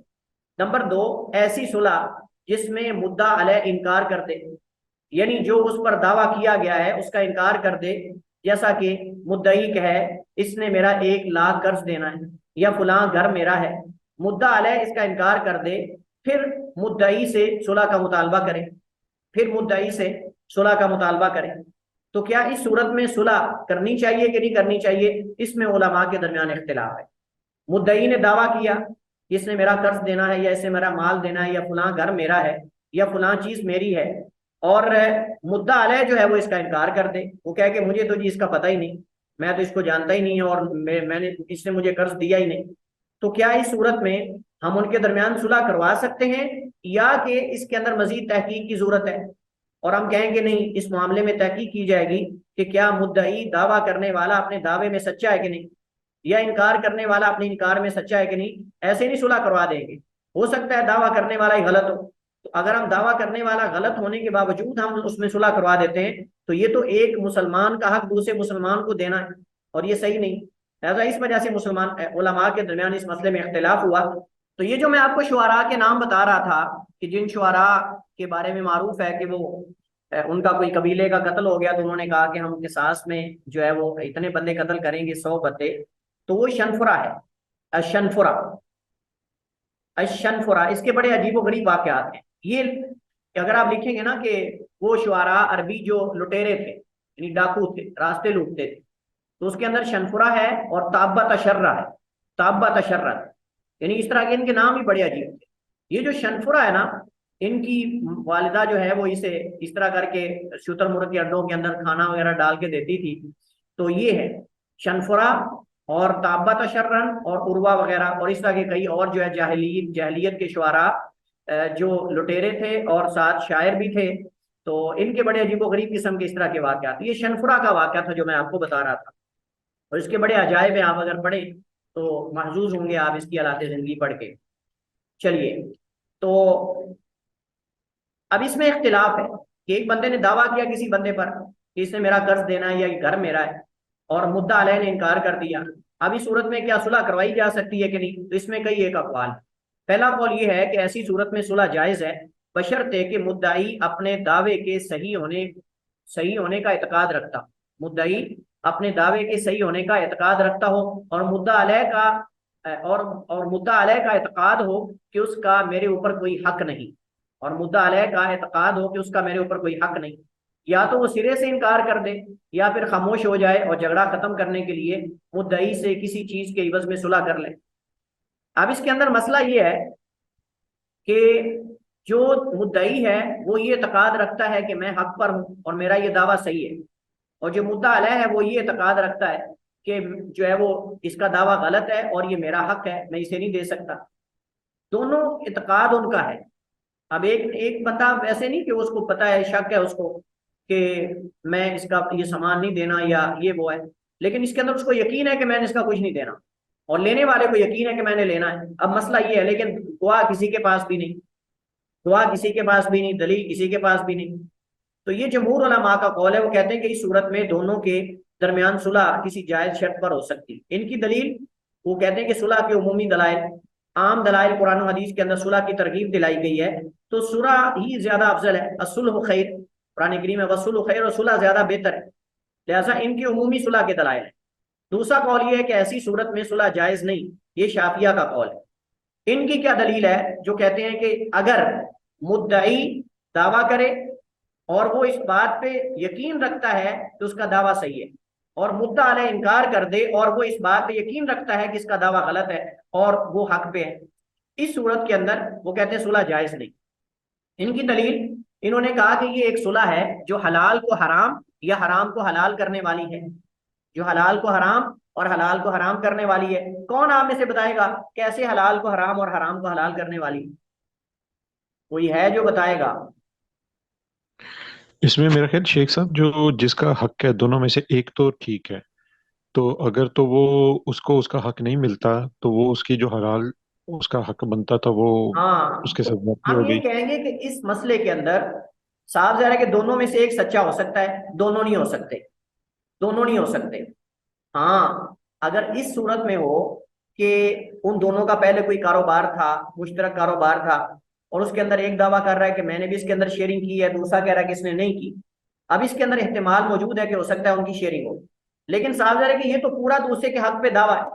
नंबर दो, ऐसी सुलह जिसमें मुद्दा अलैह इनकार कर दे, यानी जो उस पर दावा किया गया है उसका इनकार कर दे। जैसा कि मुद्दई कहे इसने मेरा 1 लाख कर्ज देना है या फलां घर मेरा है, मुद्दा अलैह इसका इनकार कर दे, फिर मुद्दई से सुलह का मुतालबा करें, फिर मुद्दई से सुलह का मुतालबा करें। तो क्या इस सूरत में सुलह करनी चाहिए कि नहीं करनी चाहिए, इसमें उलमा के दरमियान इख्तिलाफ है। मुद्दई ने दावा किया कि इसने मेरा कर्ज देना है या इससे मेरा माल देना है या फलां घर मेरा है या फलां चीज मेरी है, और मुद्दा अलैह जो है वो इसका इनकार कर दे, वो कहे कि मुझे तो जी इसका पता ही नहीं, मैं तो इसको जानता ही नहीं और मैंने इसने मुझे कर्ज दिया ही नहीं। तो क्या इस सूरत में हम उनके दरमियान सुलह करवा सकते हैं या कि इसके अंदर मजीद तहकीक की जरूरत है? और हम कहेंगे नहीं, इस मामले में तहकीक की जाएगी कि क्या मुद्दई दावा करने वाला अपने दावे में सच्चा है कि नहीं, या इनकार करने वाला अपने इनकार में सच्चा है कि नहीं। ऐसे नहीं सुलह करवा देंगे, हो सकता है दावा करने वाला ही गलत हो। तो अगर हम दावा करने वाला गलत होने के बावजूद हम उसमें सुलह करवा देते हैं तो ये तो एक मुसलमान का हक दूसरे मुसलमान को देना है, और ये सही नहीं। लिहाजा इस वजह से मुसलमान उलमा के दरमियान इस मसले में इख्तिलाफ हुआ। तो ये जो मैं आपको शुअरा के नाम बता रहा था कि जिन शुअरा के बारे में मारूफ है कि वो उनका कोई कबीले का कत्ल हो गया तो उन्होंने कहा कि हम किसास में जो है वो इतने बंदे कत्ल करेंगे, 100 बंदे। तो वो शनफुरा है, अशनफुरा। अशनफुरा, इसके बड़े अजीबो गरीब वाकयात हैं ये। अगर आप लिखेंगे ना कि वो शुआरा अरबी जो लुटेरे थे यानी डाकू थे, रास्ते लूटते थे, तो उसके अंदर शनफुरा है और ताब्बा तशर्रा है। ताब्बा तशर्रा यानी इस तरह के इनके नाम ही बड़े अजीब थे। ये जो शनफुरा है ना, इनकी वालिदा जो है वो इसे इस तरह करके शुतुरमुर्ग के अंडों के अंदर खाना वगैरह डाल के देती थी। तो ये है शनफुरा और ताब्बा तशर्रन और उर्वा वगैरह, और इस तरह के कई और जो है जाहिलियत के शुआरा जो लुटेरे थे और साथ शायर भी थे। तो इनके बड़े अजीबोगरीब किस्म के इस तरह के वाकयात, ये शनफुरा का वाकया था जो मैं आपको बता रहा था। और इसके बड़े अजायब हैं, आप अगर पढ़े तो महजूज होंगे आप इसकी हालात जिंदगी पढ़ के। चलिए, तो अब इसमें इख्तिलाफ है कि एक बंदे ने दावा किया किसी बंदे पर कि इसने मेरा कर्ज देना है या ये घर मेरा है, और मुद्दा अलैह ने इनकार कर दिया। अब इस सूरत में क्या सुलह करवाई जा सकती है कि नहीं, तो इसमें कई एक अक़वाल। पहला कौल ये है कि ऐसी सूरत में सुलह जायज़ है, बशर्ते कि मुद्दाई अपने दावे के सही होने का एतकाद रखता, मुद्दाई अपने दावे के सही होने का एतकाद रखता हो, और मुद्दा अलैह का और मुद्दा अलैह का एतकाद हो कि उसका मेरे ऊपर कोई हक नहीं, और मुद्दा अलैह का एतकाद हो कि उसका मेरे ऊपर कोई हक नहीं। या तो वो सिरे से इनकार कर दे या फिर खामोश हो जाए और झगड़ा खत्म करने के लिए मुद्दई से किसी चीज के इवज में सुलह कर ले। अब इसके अंदर मसला ये है कि जो मुद्दई है वो ये तकाद रखता है कि मैं हक पर हूं और मेरा ये दावा सही है, और जो मुद्दा अलैह है वो ये तकाद रखता है कि जो है वो इसका दावा गलत है और ये मेरा हक है, मैं इसे नहीं दे सकता। दोनों इतकाद उनका है। अब एक एक बंदा वैसे नहीं कि उसको पता है, शक है उसको कि मैं इसका ये सामान नहीं देना या ये वो है, लेकिन इसके अंदर उसको यकीन है कि मैंने इसका कुछ नहीं देना, और लेने वाले को यकीन है कि मैंने लेना है। अब मसला ये है, लेकिन गवाह किसी के पास भी नहीं, गवाह किसी के पास भी नहीं, दलील किसी के पास भी नहीं। तो ये जमहूर उलमा का कौल है, वो कहते हैं कि इस सूरत में दोनों के दरमियान सुलह किसी जायज शर्त पर हो सकती है। इनकी दलील, वो कहते हैं कि सुलह के उमूमी दलाइल, आम दलाइल कुरान और हदीस के अंदर सुलह की तरगीब दिलाई गई है, तो सुलह ही ज्यादा अफजल है। असुलह खैर, कुरान करीम में वसुलह खैर, और सुलह ज्यादा बेहतर है, लिहाजा इनकी उमूमी सुलह के दलाइल है। दूसरा कौल ये है कि ऐसी सूरत में सुलह जायज नहीं, ये शाफिया का कौल है। इनकी क्या दलील है, जो कहते हैं कि अगर मुद्दई दावा करे और वो इस बात पे यकीन रखता है कि उसका दावा सही है, और मुद्दा अलैह इनकार कर दे और वो इस बात पे यकीन रखता है कि इसका दावा गलत है और वो हक पे है, इस सूरत के अंदर वो कहते हैं सुलह जायज नहीं। इनकी दलील, इन्होंने कहा कि ये एक सुलह है जो हलाल को हराम या हराम को हलाल करने वाली है, जो हलाल को हराम और हलाल को हराम करने वाली है। कौन आप में से बताएगा कैसे हलाल को हराम और हराम को हलाल करने वाली है? कोई है जो बताएगा? इसमें मेरा ख्याल शेख साहब, जो जिसका हक है दोनों में से एक तो ठीक है, तो अगर तो वो उसको उसका हक नहीं मिलता तो वो उसकी जो हलाल उसका हक बनता था वो हाँ, उसके तो साथ ज्यादती हम हो ये गई। कहेंगे कि इस मसले के अंदर साफ जाहिर है कि दोनों में से एक सच्चा हो सकता है, दोनों नहीं हो सकते, दोनों नहीं हो सकते। हाँ, अगर इस सूरत में हो कि उन दोनों का पहले कोई कारोबार था, मुश्तरक कारोबार था, और उसके अंदर एक दावा कर रहा है कि मैंने भी इसके अंदर शेयरिंग की है, दूसरा कह रहा है कि इसने नहीं की। अब इसके अंदर एहतिमाल मौजूद है कि हो सकता है उनकी शेयरिंग हो, लेकिन साफ जाहिर है कि ये तो पूरा दूसरे के हक पे दावा है।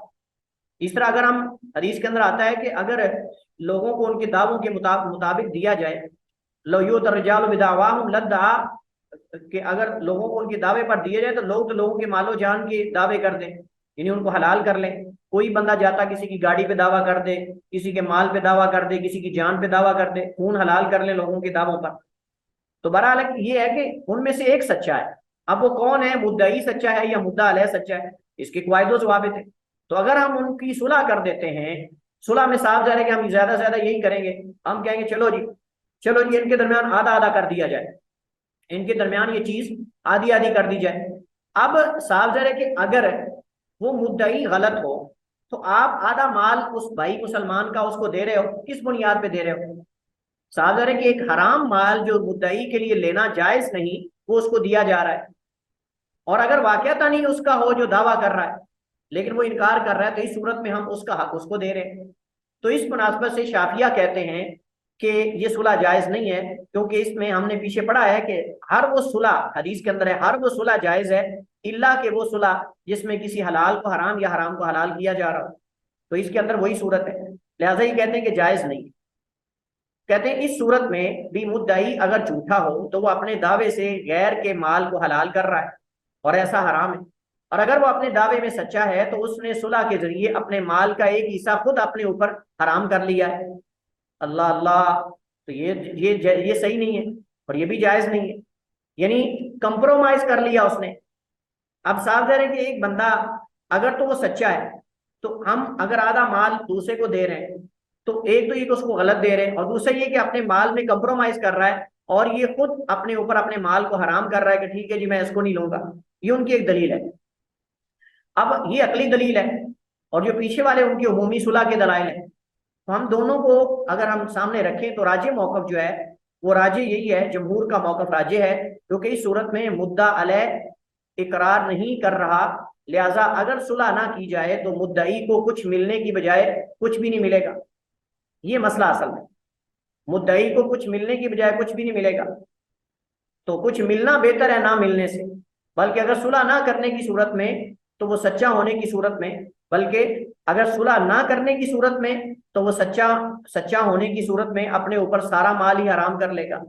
इस तरह अगर हम, हदीस के अंदर आता है कि अगर लोगों को उनके दावों के मुताबिक दिया जाए, लो यो तरजाल बिदावाहुम लद्दा, कि अगर लोगों को उनके दावे पर दिए जाए तो लोगों के मालो जान के दावे कर दें, यानी उनको हलाल कर लें। कोई बंदा जाता किसी की गाड़ी पे दावा कर दे, किसी के माल पे दावा कर दे, किसी की जान पे दावा कर दे, खून हलाल कर ले लोगों के दावों पर। तो बहरहाल ये है कि उनमें से एक सच्चा है। अब वो कौन है, मुद्दई सच्चा है या मुद्दा अलैह सच्चा है, इसके कवायदो जवाबित है। तो अगर हम उनकी सुलह कर देते हैं, सुलह में साफ जा रहा है कि हम ज्यादा से ज्यादा यही करेंगे, हम कहेंगे चलो जी, चलो जी इनके दरमियान आधा आधा कर दिया जाए, इनके दरमियान ये चीज आधी आधी कर दी जाए। अब साफ जा रहा है कि अगर वो मुद्दई गलत हो, तो आप आधा माल उस भाई मुसलमान का उसको दे रहे हो, किस बुनियाद पे दे रहे हो? सादर है कि एक हराम माल जो मुद्दई के लिए लेना जायज नहीं, वो उसको दिया जा रहा है। और अगर वाकयाता नहीं उसका हो जो दावा कर रहा है, लेकिन वो इनकार कर रहा है, तो इस सूरत में हम उसका हक उसको दे रहे हैं। तो इस मुनासबत से शाफिया कहते हैं कि ये सुलह जायज नहीं है, क्योंकि इसमें हमने पीछे पढ़ा है कि हर वो सुलह, हदीस के अंदर है, हर वो सुलह जायज है इल्ला के वो सुलह जिसमें किसी हलाल को हराम या हराम को हलाल किया जा रहा हो। तो इसके अंदर वही सूरत है, लिहाजा ये कहते हैं कि जायज नहीं। कहते हैं इस सूरत में भी मुद्दई अगर झूठा हो तो वो अपने दावे से गैर के माल को हलाल कर रहा है, और ऐसा हराम है। और अगर वो अपने दावे में सच्चा है तो उसने सुलह के जरिए अपने माल का एक हिस्सा खुद अपने ऊपर हराम कर लिया है। अल्लाह अल्लाह, तो ये सही नहीं है, और ये भी जायज नहीं है, यानी कंप्रोमाइज कर लिया उसने। अब साफ जाहिर है कि एक बंदा, अगर तो वो सच्चा है, तो हम अगर आधा माल दूसरे को दे रहे हैं, तो एक तो ये कि उसको गलत दे रहे हैं, और दूसरा ये कि अपने माल में कंप्रोमाइज कर रहा है, और ये खुद अपने ऊपर अपने माल को हराम कर रहा है कि ठीक है जी मैं इसको नहीं लूंगा। ये उनकी एक दलील है। अब ये अकली दलील है, और जो पीछे वाले उनकी उमूमी सुलह के दलाइल है। तो हम दोनों को अगर हम सामने रखें तो राजे मौकफ जो है, वो राजे यही है, जमहूर का मौकफ राजे है, क्योंकि इस सूरत में मुद्दा अलैह इकरार नहीं कर रहा, लिहाजा अगर सुलह ना की जाए तो मुद्दई को कुछ मिलने की बजाय कुछ भी नहीं मिलेगा। ये मसला असल में, मुद्दई को कुछ मिलने की बजाय कुछ भी नहीं मिलेगा, तो कुछ मिलना बेहतर है ना मिलने से। बल्कि अगर सुलह ना करने की सूरत में तो वो सच्चा होने की सूरत में, बल्कि अगर सुलह ना करने की सूरत में तो वो सच्चा सच्चा होने की सूरत में अपने ऊपर सारा माल ही हराम कर लेगा।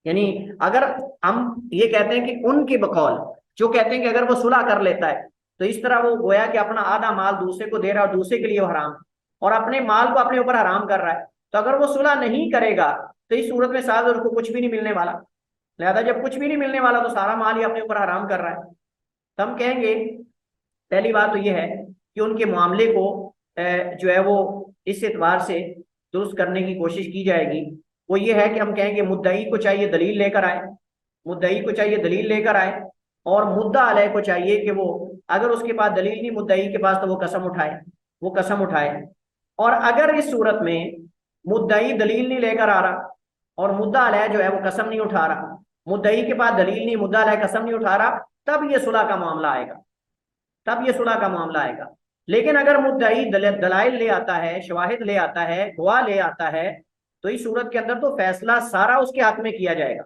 यानी अगर हम ये कहते हैं कि उनकी बकौल, जो कहते हैं कि अगर वो सुलह कर लेता है तो इस तरह वो गोया कि अपना आधा माल दूसरे को दे रहा है, और दूसरे के लिए वो हराम, और अपने माल को अपने ऊपर हराम कर रहा है। तो अगर वो सुलह नहीं करेगा तो इस सूरत में साथ उसको कुछ भी नहीं मिलने वाला। लिहाजा जब कुछ भी नहीं मिलने वाला तो सारा माल ही अपने ऊपर हराम कर रहा है। तो हम कहेंगे पहली बात तो यह है कि उनके मामले को जो है वो इस एतबार से दुरुस्त करने की कोशिश की जाएगी। वो ये है कि हम कहेंगे मुद्दई को चाहिए दलील लेकर आए, मुद्दई को चाहिए दलील लेकर आए, और मुद्दा अलैह को चाहिए कि वो अगर उसके पास दलील नहीं मुद्दई के पास तो वो कसम उठाए, वो कसम उठाए। और अगर इस सूरत में मुद्दई दलील नहीं लेकर आ रहा और मुद्दा अलैह जो है वो कसम नहीं उठा रहा, मुद्दई के पास दलील नहीं, मुद्दा अलैह कसम नहीं उठा रहा, तब ये सुलह का मामला आएगा, तब ये सुलह का मामला आएगा। लेकिन अगर मुद्दई दलाइल ले आता है, शवाहिद ले आता है, गवाह ले आता है, तो इस सूरत के अंदर तो फैसला सारा उसके हक में किया जाएगा,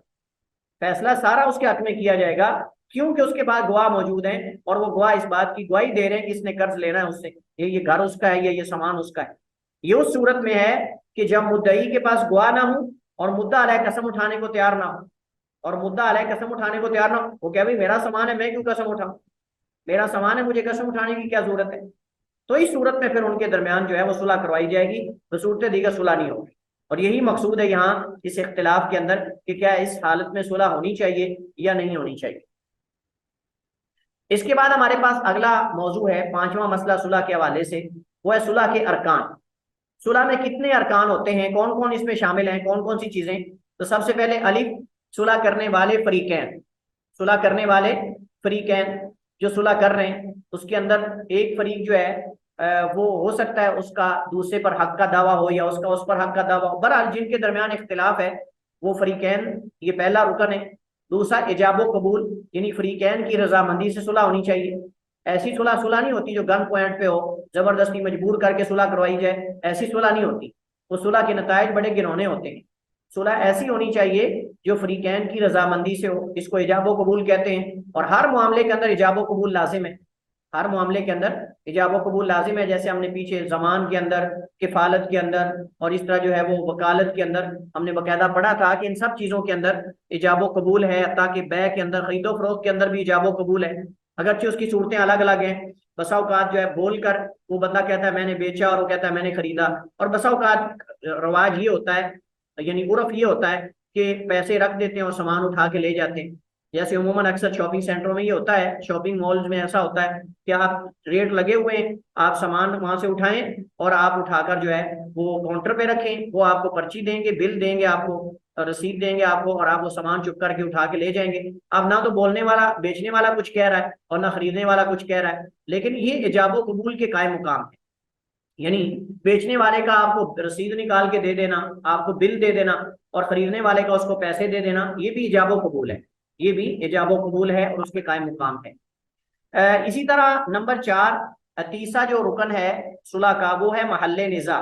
फैसला सारा उसके हक में किया जाएगा, क्योंकि उसके पास गवाह मौजूद हैं और वो गवाह इस बात की गवाही दे रहे हैं कि इसने कर्ज लेना है उससे, ये घर उसका है, ये सामान उसका है। ये उस सूरत में है कि जब मुद्दई के पास गवाह ना हो और मुद्दा अलैह कसम उठाने को तैयार ना हो, और मुद्दा अलैह कसम उठाने को तैयार ना हो, वो क्या भाई मेरा सामान है, मैं क्यों कसम उठाऊं, मेरा सामान है, मुझे कसम उठाने की क्या जरूरत है। तो इस सूरत में फिर उनके दरमियान जो है वो सुलह करवाई जाएगी, बसूरत दीगर सुलह नहीं होगी। और यही मकसूद है यहाँ इस इख्तिलाफ के अंदर कि क्या इस हालत में सुलह होनी चाहिए या नहीं होनी चाहिए। इसके बाद हमारे पास अगला मौजू है, पांचवा मसला सुलह के हवाले से, वो है सुलह के अरकान। सुलह में कितने अरकान होते हैं, कौन कौन इसमें शामिल हैं, कौन कौन सी चीजें। तो सबसे पहले अलिफ, सुलह करने वाले फरीकैन, सुलह करने वाले फरीकैन जो सुलह कर रहे हैं, उसके अंदर एक फरीक जो है वो हो सकता है उसका दूसरे पर हक का दावा हो या उसका उस पर हक का दावा हो, बहरहाल जिनके दरमियान इख्तिलाफ है वो फरीकैन, ये पहला रुकन है। दूसरा इजाबो कबूल, यानी फरीकैन की रजामंदी से सुलह होनी चाहिए। ऐसी सुलह सुलह नहीं होती जो गन पॉइंट पे हो, जबरदस्ती मजबूर करके सुलह करवाई जाए, ऐसी सुलह नहीं होती, वो सुलह के नतायज बड़े गिनौने होते हैं। सुलह ऐसी होनी चाहिए जो फरीकैन की रजामंदी से हो, इसको इजाबो कबूल कहते हैं। और हर मामले के अंदर इजाबो कबूल लाजिम है, हर मामले के अंदर इजाबो कबूल लाजिम है। जैसे हमने पीछे जमान के अंदर, किफालत के अंदर और इस तरह जो है वो वकालत के अंदर हमने बाकायदा पढ़ा था कि इन सब चीज़ों के अंदर इजाबो कबूल है, ताकि बै के अंदर, खरीदो फरोख्त के अंदर भी इजाबो कबूल है। अगरचे उसकी सूरतें अलग अलग हैं, बसा औकात जो है बोल कर वो बंदा कहता है मैंने बेचा और वो कहता है मैंने खरीदा, और बसा औकात रवाज ये होता है, यानी उर्फ ये होता है कि पैसे रख देते हैं और सामान उठा के ले जाते हैं। जैसे उमूमन अक्सर शॉपिंग सेंटरों में ये होता है, शॉपिंग मॉल्स में ऐसा होता है कि आप रेट लगे हुए हैं, आप सामान वहां से उठाएं और आप उठाकर जो है वो काउंटर पे रखें, वो आपको पर्ची देंगे, बिल देंगे आपको, रसीद देंगे आपको, और आप वो सामान चुप करके उठा के ले जाएंगे। अब ना तो बोलने वाला, बेचने वाला कुछ कह रहा है और ना खरीदने वाला कुछ कह रहा है, लेकिन ये इजाबो कबूल के कायम मुकाम है। यानी बेचने वाले का आपको रसीद निकाल के दे देना, आपको बिल दे देना, और खरीदने वाले का उसको पैसे दे देना, ये भी इजाबो कबूल है, ये भी इजाबो कबूल है और उसके कायम मुकाम है। इसी तरह नंबर 4, तीसरा जो रुकन है सुलह का, वो है महल्ले निज़ा।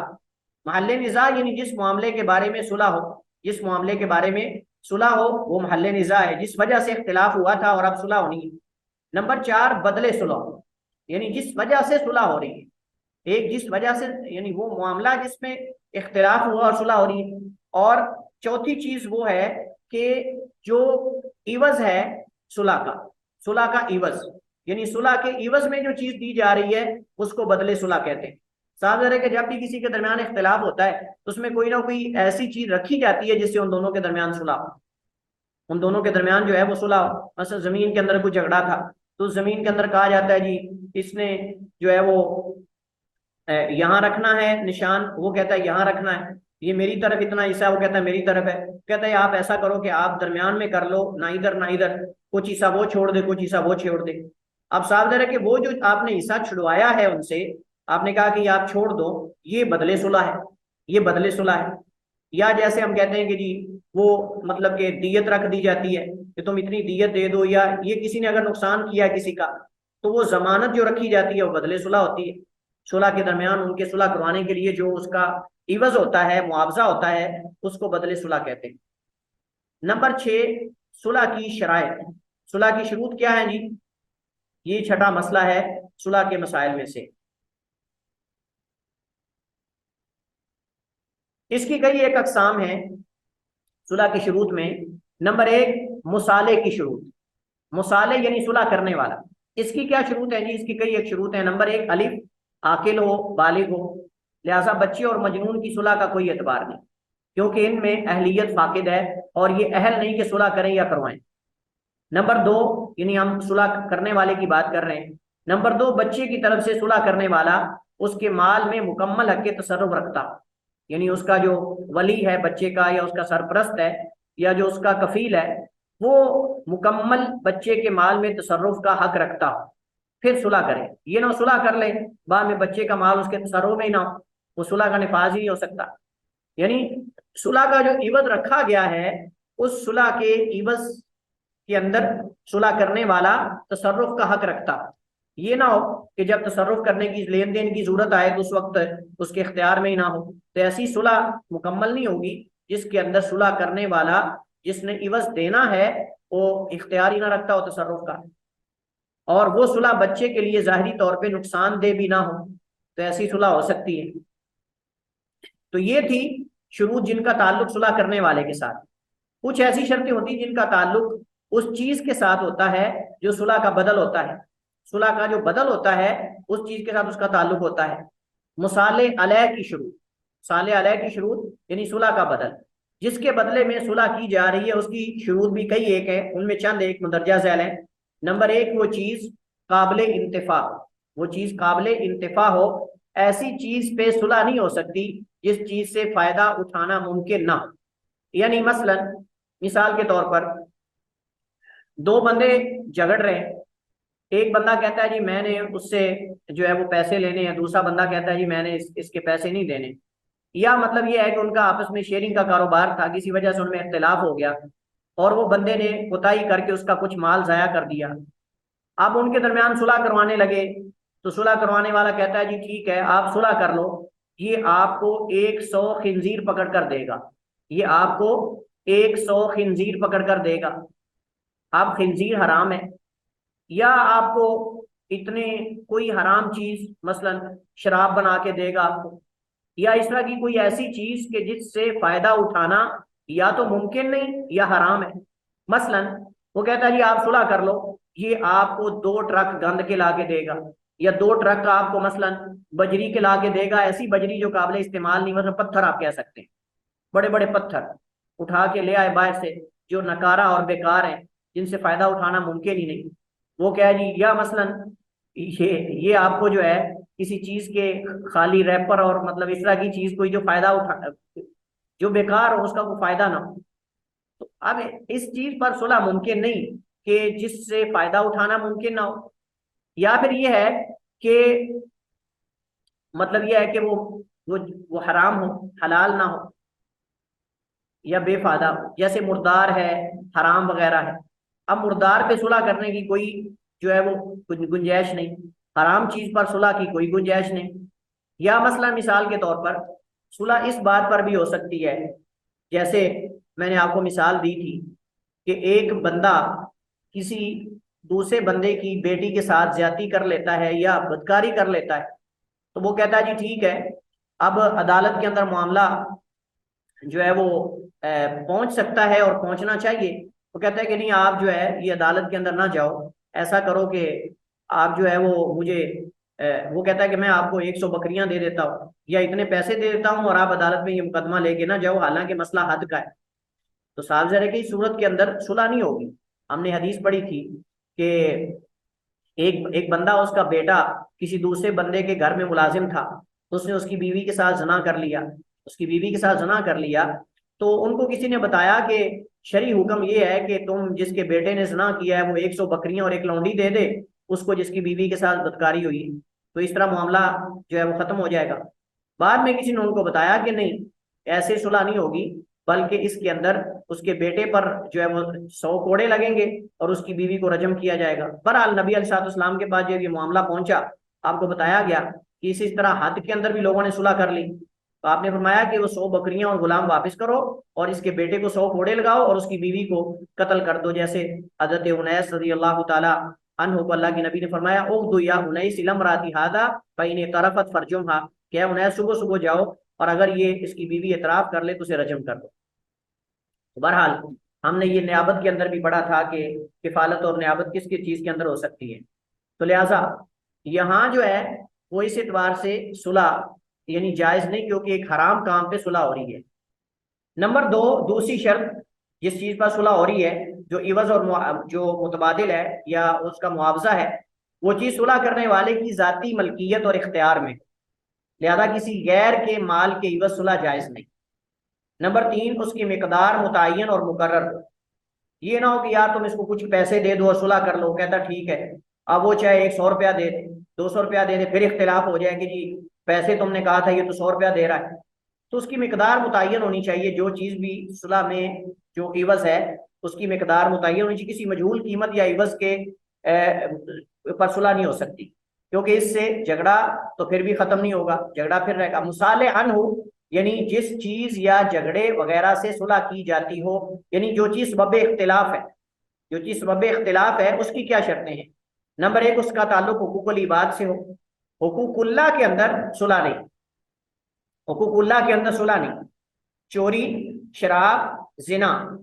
महल्ले निज़ा यानी जिस मामले के बारे में सुलह हो, जिस मामले के बारे में सुलह हो वो महल्ले निज़ा है, जिस वजह से इख्तिलाफ हुआ था और अब सुलह होनी है। नंबर 4, बदले सुलह, यानी जिस वजह से सुलह हो रही है, एक जिस वजह से, यानी वो मामला जिसमें इख्तिलाफ हुआ और सुलह हो रही है। और चौथी चीज वो है कि जो इवज है सुलह का, सुलह का इवज, यानी सुलह के इवज में जो चीज दी जा रही है उसको बदले सुलह कहते हैं। साफ है कि जब भी किसी के दरमियान इख्तिलाफ होता है तो उसमें कोई ना कोई ऐसी चीज रखी जाती है जिससे उन दोनों के दरमियान सुलह हो, उन दोनों के दरमियान जो है वो सुलह हो। मतलब जमीन के अंदर कोई झगड़ा था तो उस जमीन के अंदर कहा जाता है जी इसने जो है वो यहाँ रखना है निशान, वो कहता है यहाँ रखना है, ये मेरी तरफ इतना हिस्सा, वो कहता है मेरी तरफ है, कहता है आप ऐसा करो कि आप दरमियान में कर लो, ना इधर ना इधर, कुछ हिस्सा वो छोड़ दे, कुछ हिस्सा वो छोड़ दे। अब साफ है कि वो जो आपने हिस्सा छुड़वाया है उनसे, आपने कहा कि आप छोड़ दो, ये बदले सुलह है, ये बदले सुलह है। या जैसे हम कहते हैं कि जी वो मतलब कि दियत रख दी जाती है कि तुम इतनी दियत दे दो, या ये किसी ने अगर नुकसान किया किसी का तो वो जमानत जो रखी जाती है वो बदले सुलह होती है। सुलह के दरमियान उनके सुलह करवाने के लिए जो उसका इवज होता है, मुआवजा होता है, उसको बदले सुलह कहते हैं। नंबर 6, सुलह की शराइत, सुलह की शुरूत क्या है जी, ये छठा मसला है सुलह के मसाइल में से। इसकी कई एक अकसाम है सुलह की शुरूत में। नंबर 1, मुसाले की शुरूत, मुसाले यानी सुलह करने वाला, इसकी क्या शुरूत है जी, इसकी कई एक शुरूत है। नंबर 1, अलिफ, आकिल हो, बालिग हो, लिहाजा बच्चे और मजनून की सुलह का कोई एतबार नहीं, क्योंकि इनमें अहलियत फाकिद है और ये अहल नहीं कि सुलह करें या करवाएं। नंबर 2, यानी हम सुलह करने वाले की बात कर रहे हैं। नंबर 2, बच्चे की तरफ से सुलह करने वाला उसके माल में मुकम्मल हक तसर्रुफ रखता, यानी उसका जो वली है बच्चे का, या उसका सरपरस्त है, या जो उसका कफील है, वो मुकम्मल बच्चे के माल में तसर्रुफ का हक रखता हो, फिर सुलह करे। ये ना सुलह कर ले, बाद में बच्चे का माल उसके तसर्रुफ में ही ना हो, वो सुलह का निफाज ही नहीं हो सकता। यानी सुलह का जो इवज रखा गया है, उस सुलह के इवज के अंदर सुलह करने वाला तसर्रुफ का हक रखता। ये ना हो कि जब तसर्रुफ करने की, लेन देन की जरूरत आए तो उस वक्त उसके इख्तियार में ही ना हो। तो ऐसी सुलह मुकम्मल नहीं होगी जिसके अंदर सुलह करने वाला, जिसने इवज देना है, वो इख्तियार ही ना रखता हो तसर्रुफ का, और वो सुलह बच्चे के लिए जाहिरी तौर पे नुकसानदेह भी ना हो, तो ऐसी सुलह हो सकती है। तो ये थी शुरूत जिनका ताल्लुक सुलह करने वाले के साथ। कुछ ऐसी शर्तें होती जिनका ताल्लुक उस चीज के साथ होता है जो सुलह का बदल होता है। सुलह का जो बदल होता है उस चीज के साथ उसका ताल्लुक होता है। मुसाले अलैह की शुरूत, साले अलैह की शुरूत यानी सुलह का बदल, जिसके बदले में सुलह की जा रही है, उसकी शुरूत भी कई एक है, उनमें चंद एक मुंदरजा झैल है। नंबर एक, वो चीज काबिल इंतफा हो, वो चीज काबिल इंतफा हो। ऐसी चीज पे सुलह नहीं हो सकती जिस चीज से फायदा उठाना मुमकिन ना हो। यानी मसलन, मिसाल के तौर पर दो बंदे झगड़ रहे हैं, एक बंदा कहता है जी मैंने उससे जो है वो पैसे लेने हैं, दूसरा बंदा कहता है जी मैंने इसके पैसे नहीं देने। या मतलब ये है कि उनका आपस में शेयरिंग का कारोबार था, किसी वजह से उनमें इख्तिलाफ हो गया और वो बंदे ने कोताही करके उसका कुछ माल जाया कर दिया। अब उनके दरमियान सुलह करवाने लगे, तो सुलह करवाने वाला कहता है जी ठीक है आप सुलह कर लो, ये आपको 100 खिंजीर पकड़ कर देगा, ये आपको 100 खिंजीर पकड़ कर देगा। अब खिंजीर हराम है, या आपको इतने कोई हराम चीज मसलन शराब बना के देगा आपको, या इस तरह की कोई ऐसी चीज के जिससे फायदा उठाना या तो मुमकिन नहीं या हराम है। मसलन वो कहता है जी आप सुलह कर लो, ये आपको 2 ट्रक गंद के ला के देगा, या 2 ट्रक आपको मसलन बजरी के ला के देगा, ऐसी बजरी जो काबिल इस्तेमाल नहीं, मतलब पत्थर आप कह सकते हैं, बड़े बड़े पत्थर उठा के ले आए बाहर से जो नकारा और बेकार है, जिनसे फायदा उठाना मुमकिन ही नहीं। वो क्या है जी, या मसलन ये आपको जो है किसी चीज के खाली रैपर और मतलब इस तरह की चीज कोई जो फायदा उठा, जो बेकार हो उसका कोई फायदा ना हो। तो अब इस चीज पर सुलह मुमकिन नहीं कि जिससे फायदा उठाना मुमकिन ना हो। या फिर ये है कि मतलब ये है कि वो वो हराम हो, हलाल ना हो, या बेफायदा हो, जैसे मुर्दार है, हराम वगैरह है। अब मुर्दार पे सुलह करने की कोई जो है वो गुंजाइश नहीं, हराम चीज पर सुलह की कोई गुंजाइश नहीं। या मसला मिसाल के तौर पर सुलह इस बात पर भी हो सकती है, जैसे मैंने आपको मिसाल दी थी कि एक बंदा किसी दूसरे बंदे की बेटी के साथ ज्यादती कर लेता है या बदकारी कर लेता है, तो वो कहता है जी ठीक है, अब अदालत के अंदर मामला जो है वो पहुंच सकता है और पहुंचना चाहिए। वो कहता है कि नहीं, आप जो है ये अदालत के अंदर ना जाओ, ऐसा करो कि आप जो है वो मुझे वो कहता है कि मैं आपको 100 बकरियां दे देता हूँ या इतने पैसे दे देता हूँ और आप अदालत में ये मुकदमा लेके ना जाओ, हालांकि मसला हद का है। तो साल जरे की सूरत के अंदर सुलह नहीं होगी। हमने हदीस पढ़ी थी कि एक एक बंदा, उसका बेटा किसी दूसरे बंदे के घर में मुलाजिम था, तो उसने उसकी बीवी के साथ जना कर लिया, उसकी बीवी के साथ जना कर लिया। तो उनको किसी ने बताया कि शरी हुक्म ये है कि तुम जिसके बेटे ने जना किया है वो 100 बकरियां और एक लौंडी दे दे उसको जिसकी बीवी के साथ बदकारी हुई, तो इस तरह मामला जो है वो खत्म हो जाएगा। बाद में किसी ने उनको बताया कि नहीं, ऐसे सुलह नहीं होगी, बल्कि इसके अंदर उसके बेटे पर जो है वो 100 कोड़े लगेंगे और उसकी बीवी को रजम किया जाएगा। बहरहाल नबी अलैहिस्सलाम के पास जब ये मामला पहुंचा, आपको बताया गया कि इसी तरह हद के अंदर भी लोगों ने सुलह कर ली। तो आपने फरमाया कि वो 100 बकरियां और गुलाम वापस करो और इसके बेटे को 100 कोड़े लगाओ और उसकी बीवी को कत्ल कर दो, जैसे हजरत उनैस रज़ी अल्लाह ताला अन्हु को अल्लाह के नबी ने फरमाया, उग़दु या उनैस लमराती हादा फ़इन तरफत फरजुमहा, क्या उनैस सुबह सुबह जाओ और अगर ये इसकी बीवी एतराफ कर ले तो उसे रजम कर दो। बहरहाल हमने ये नियाबत के अंदर भी पढ़ा था कि किफालत और नियाबत किस किस चीज के अंदर हो सकती है। तो लिहाजा यहाँ जो है वो इस एतबार से सुलह यानी जायज नहीं, क्योंकि एक हराम काम पे सुलह हो रही है। नंबर 2, दूसरी शर्त जिस चीज पर सुलह हो रही है, जो इवज और जो मुतबादिल है या उसका मुआवजा है, वो चीज सुलह करने वाले की जाती मलकियत और इख्तियार में, लिहाजा किसी गैर के माल के इवज सुलह जायज नहीं। नंबर 3, उसकी मिकदार मुतय्यन और मुकर्रर, ये ना हो कि यार तुम इसको कुछ पैसे दे दो और सुलह कर लो, कहता ठीक है। अब वो चाहे 100 रुपया दे दे, 200 रुपया दे दे, फिर इख्तिलाफ हो जाए कि जी पैसे तुमने कहा था, ये तो 100 रुपया दे रहा है। तो उसकी मिकदार मुतय्यन होनी चाहिए, जो चीज भी सुलह में जो इवज है उसकी मिकदार मुतय्यन होनी चाहिए। किसी मजहूल कीमत या इवज के पर सुलह नहीं हो सकती, क्योंकि इससे झगड़ा तो फिर भी खत्म नहीं होगा, झगड़ा फिर रहेगा। मुसाले अन हो, यानी जिस चीज या झगड़े वगैरह से सुलह की जाती हो, यानी जो चीज सबब इख्तिलाफ है, जो चीज सबब इख्तिलाफ है उसकी क्या शर्तें हैं। नंबर एक, उसका ताल्लुक हुकूकुल इबाद से हो, हुकूकुल्लाह के अंदर सुलह नहीं, हुकूकुल्लाह के अंदर सुलह नहीं। चोरी, शराब, जिना,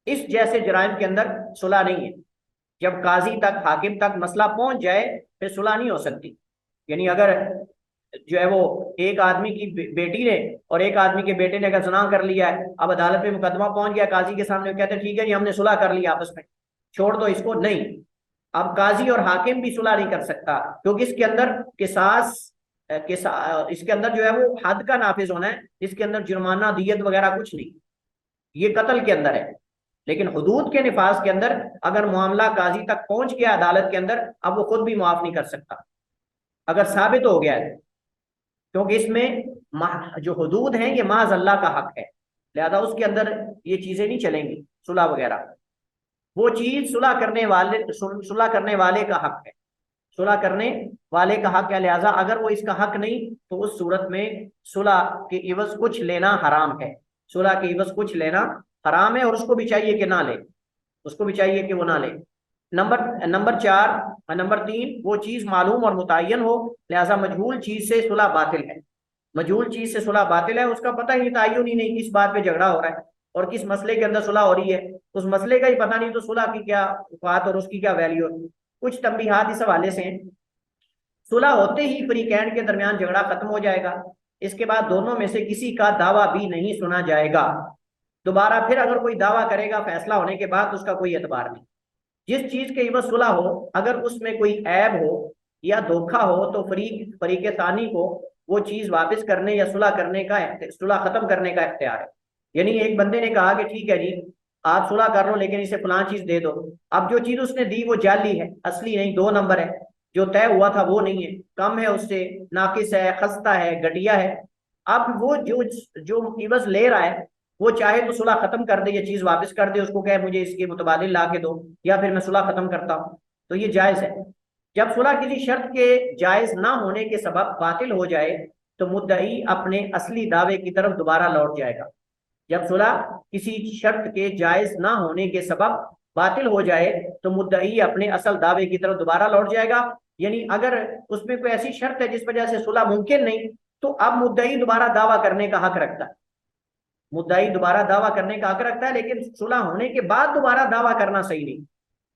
इस जैसे जराइम के अंदर सुलह नहीं है। जब काजी तक, हाकिम तक मसला पहुंच जाए फिर सुलह नहीं हो सकती। यानी अगर जो है वो एक आदमी की बेटी ने और एक आदमी के बेटे ने अगर ज़िना कर लिया है, अब अदालत में मुकदमा पहुंच गया, काजी के सामने, कहते हैं ठीक है जी हमने सुलह कर लिया आपस में, छोड़ दो इसको, नहीं। अब काजी और हाकिम भी सुलह नहीं कर सकता, क्योंकि इसके अंदर इसके अंदर जो है वो हद का नाफिज होना है, इसके अंदर जुर्माना, दियत वगैरह कुछ नहीं, ये कत्ल के अंदर है। लेकिन हुदूद के निफाज के अंदर अगर मामला काजी तक पहुंच गया अदालत के अंदर, अब वो खुद भी माफ नहीं कर सकता अगर साबित हो गया है, क्योंकि इसमें जो हुदूद हैं ये माज अल्लाह का हक है, लिहाजा उसके अंदर ये चीजें नहीं चलेंगी सुलह वगैरह। वो चीज सुलह करने वाले का हक है, सुलह करने वाले का हक है। लिहाजा अगर वो इसका हक नहीं तो उस सूरत में सुलह के इवज कुछ लेना हराम है, सुलह के इवज कुछ लेना हराम है, और उसको भी चाहिए कि ना ले, उसको भी चाहिए कि वो ना ले। नंबर चार, नंबर तीन, वो चीज मालूम और मुतय्यन हो, लिहाजा मजहूल चीज से सुलह बातिल है, मजहूल चीज से सुलह बातिल है, उसका पता ही तय्युन ही नहीं किस बात पे झगड़ा हो रहा है और किस मसले के अंदर सुलह हो रही है, उस मसले का ही पता नहीं, तो सुलह की क्या बात और उसकी क्या वैल्यू है। कुछ तंबीहात इस हवाले से हैं। सुलह होते ही फ्रीकैन के दरमियान झगड़ा खत्म हो जाएगा, इसके बाद दोनों में से किसी का दावा भी नहीं सुना जाएगा। दोबारा फिर अगर कोई दावा करेगा फैसला होने के बाद, उसका कोई एतबार नहीं। जिस चीज के इवज सुलह हो, अगर उसमें कोई ऐब हो या धोखा हो, तो फरीक सानी को वो चीज वापस करने या सुलह करने का, सुलह खत्म करने का इख्तियार है। यानी एक बंदे ने कहा कि ठीक है जी आप सुलह कर लो, लेकिन इसे फलां चीज दे दो। अब जो चीज उसने दी वो जाली है, असली नहीं, 2 नंबर है, जो तय हुआ था वो नहीं है, कम है उससे, नाकिस है, खस्ता है, घटिया है। अब वो जो जो इवज ले रहा है, वो चाहे तो सुलह खत्म कर दे, ये चीज वापस कर दे, उसको कहे मुझे इसके मुतबादिल ला के दो, या फिर मैं सुलह खत्म करता हूँ, तो ये जायज है। जब सुलह किसी शर्त के जायज ना होने के सबब बातिल हो जाए, तो मुद्दई अपने असली दावे की तरफ दोबारा लौट जाएगा। जब सुलह किसी शर्त के जायज ना होने के सबब बातिल हो जाए, तो मुद्दई अपने असल दावे की तरफ दोबारा लौट जाएगा। यानी अगर उसमें कोई ऐसी शर्त है जिस वजह से सुलह मुमकिन नहीं, तो अब मुद्दई दोबारा दावा करने का हक रखता है, मुद्दाई दोबारा दावा करने का हक रखता है, लेकिन सुलह होने के बाद दोबारा दावा करना सही नहीं।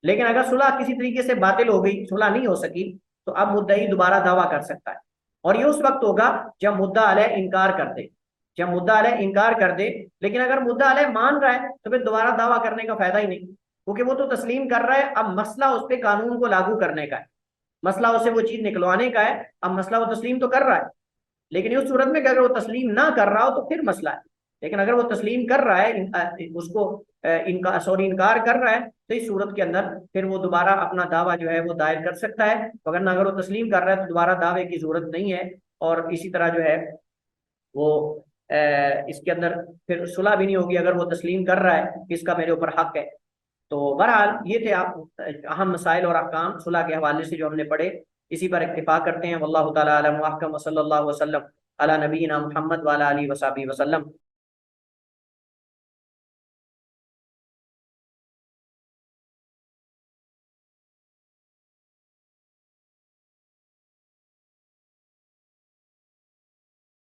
लेकिन अगर सुलह किसी तरीके से बातिल हो गई, सुलह नहीं हो सकी, तो अब मुद्दई दोबारा दावा कर सकता है, और ये उस वक्त होगा जब मुद्दा अलैह इनकार कर दे, जब मुद्दा अलैह इनकार कर दे। लेकिन अगर मुद्दा अलैह मान रहा है तो फिर दोबारा दावा करने का फायदा ही नहीं, क्योंकि वो तो तस्लीम कर रहा है, अब मसला उस पर कानून को लागू करने का है, मसला उसे वो चीज निकलवाने का है, अब मसला वो तस्लीम तो कर रहा है। लेकिन उस सूरत में कि अगर वो तस्लीम ना कर रहा हो तो फिर मसला है, लेकिन अगर वो तस्लीम कर रहा है, उसको इनकार कर रहा है, तो इस सूरत के अंदर फिर वो दोबारा अपना दावा जो है वो दायर कर सकता है, वरना अगर वो तस्लीम कर रहा है तो दोबारा दावे की जरूरत नहीं है। और इसी तरह जो है वो इसके अंदर फिर सुलह भी नहीं होगी अगर वो तस्लीम कर रहा है कि इसका मेरे ऊपर हक है। तो बहरहाल ये थे आप अहम मसाइल और अहकाम सुलह के हवाले से जो हमने पढ़े, इसी पर इत्तिफाक करते हैं। वल्लाहु ताला अलम व अहकम व सल्लल्लाहु वसल्लम अला नबीना मुहम्मद व अला आलिहि व सल्लम।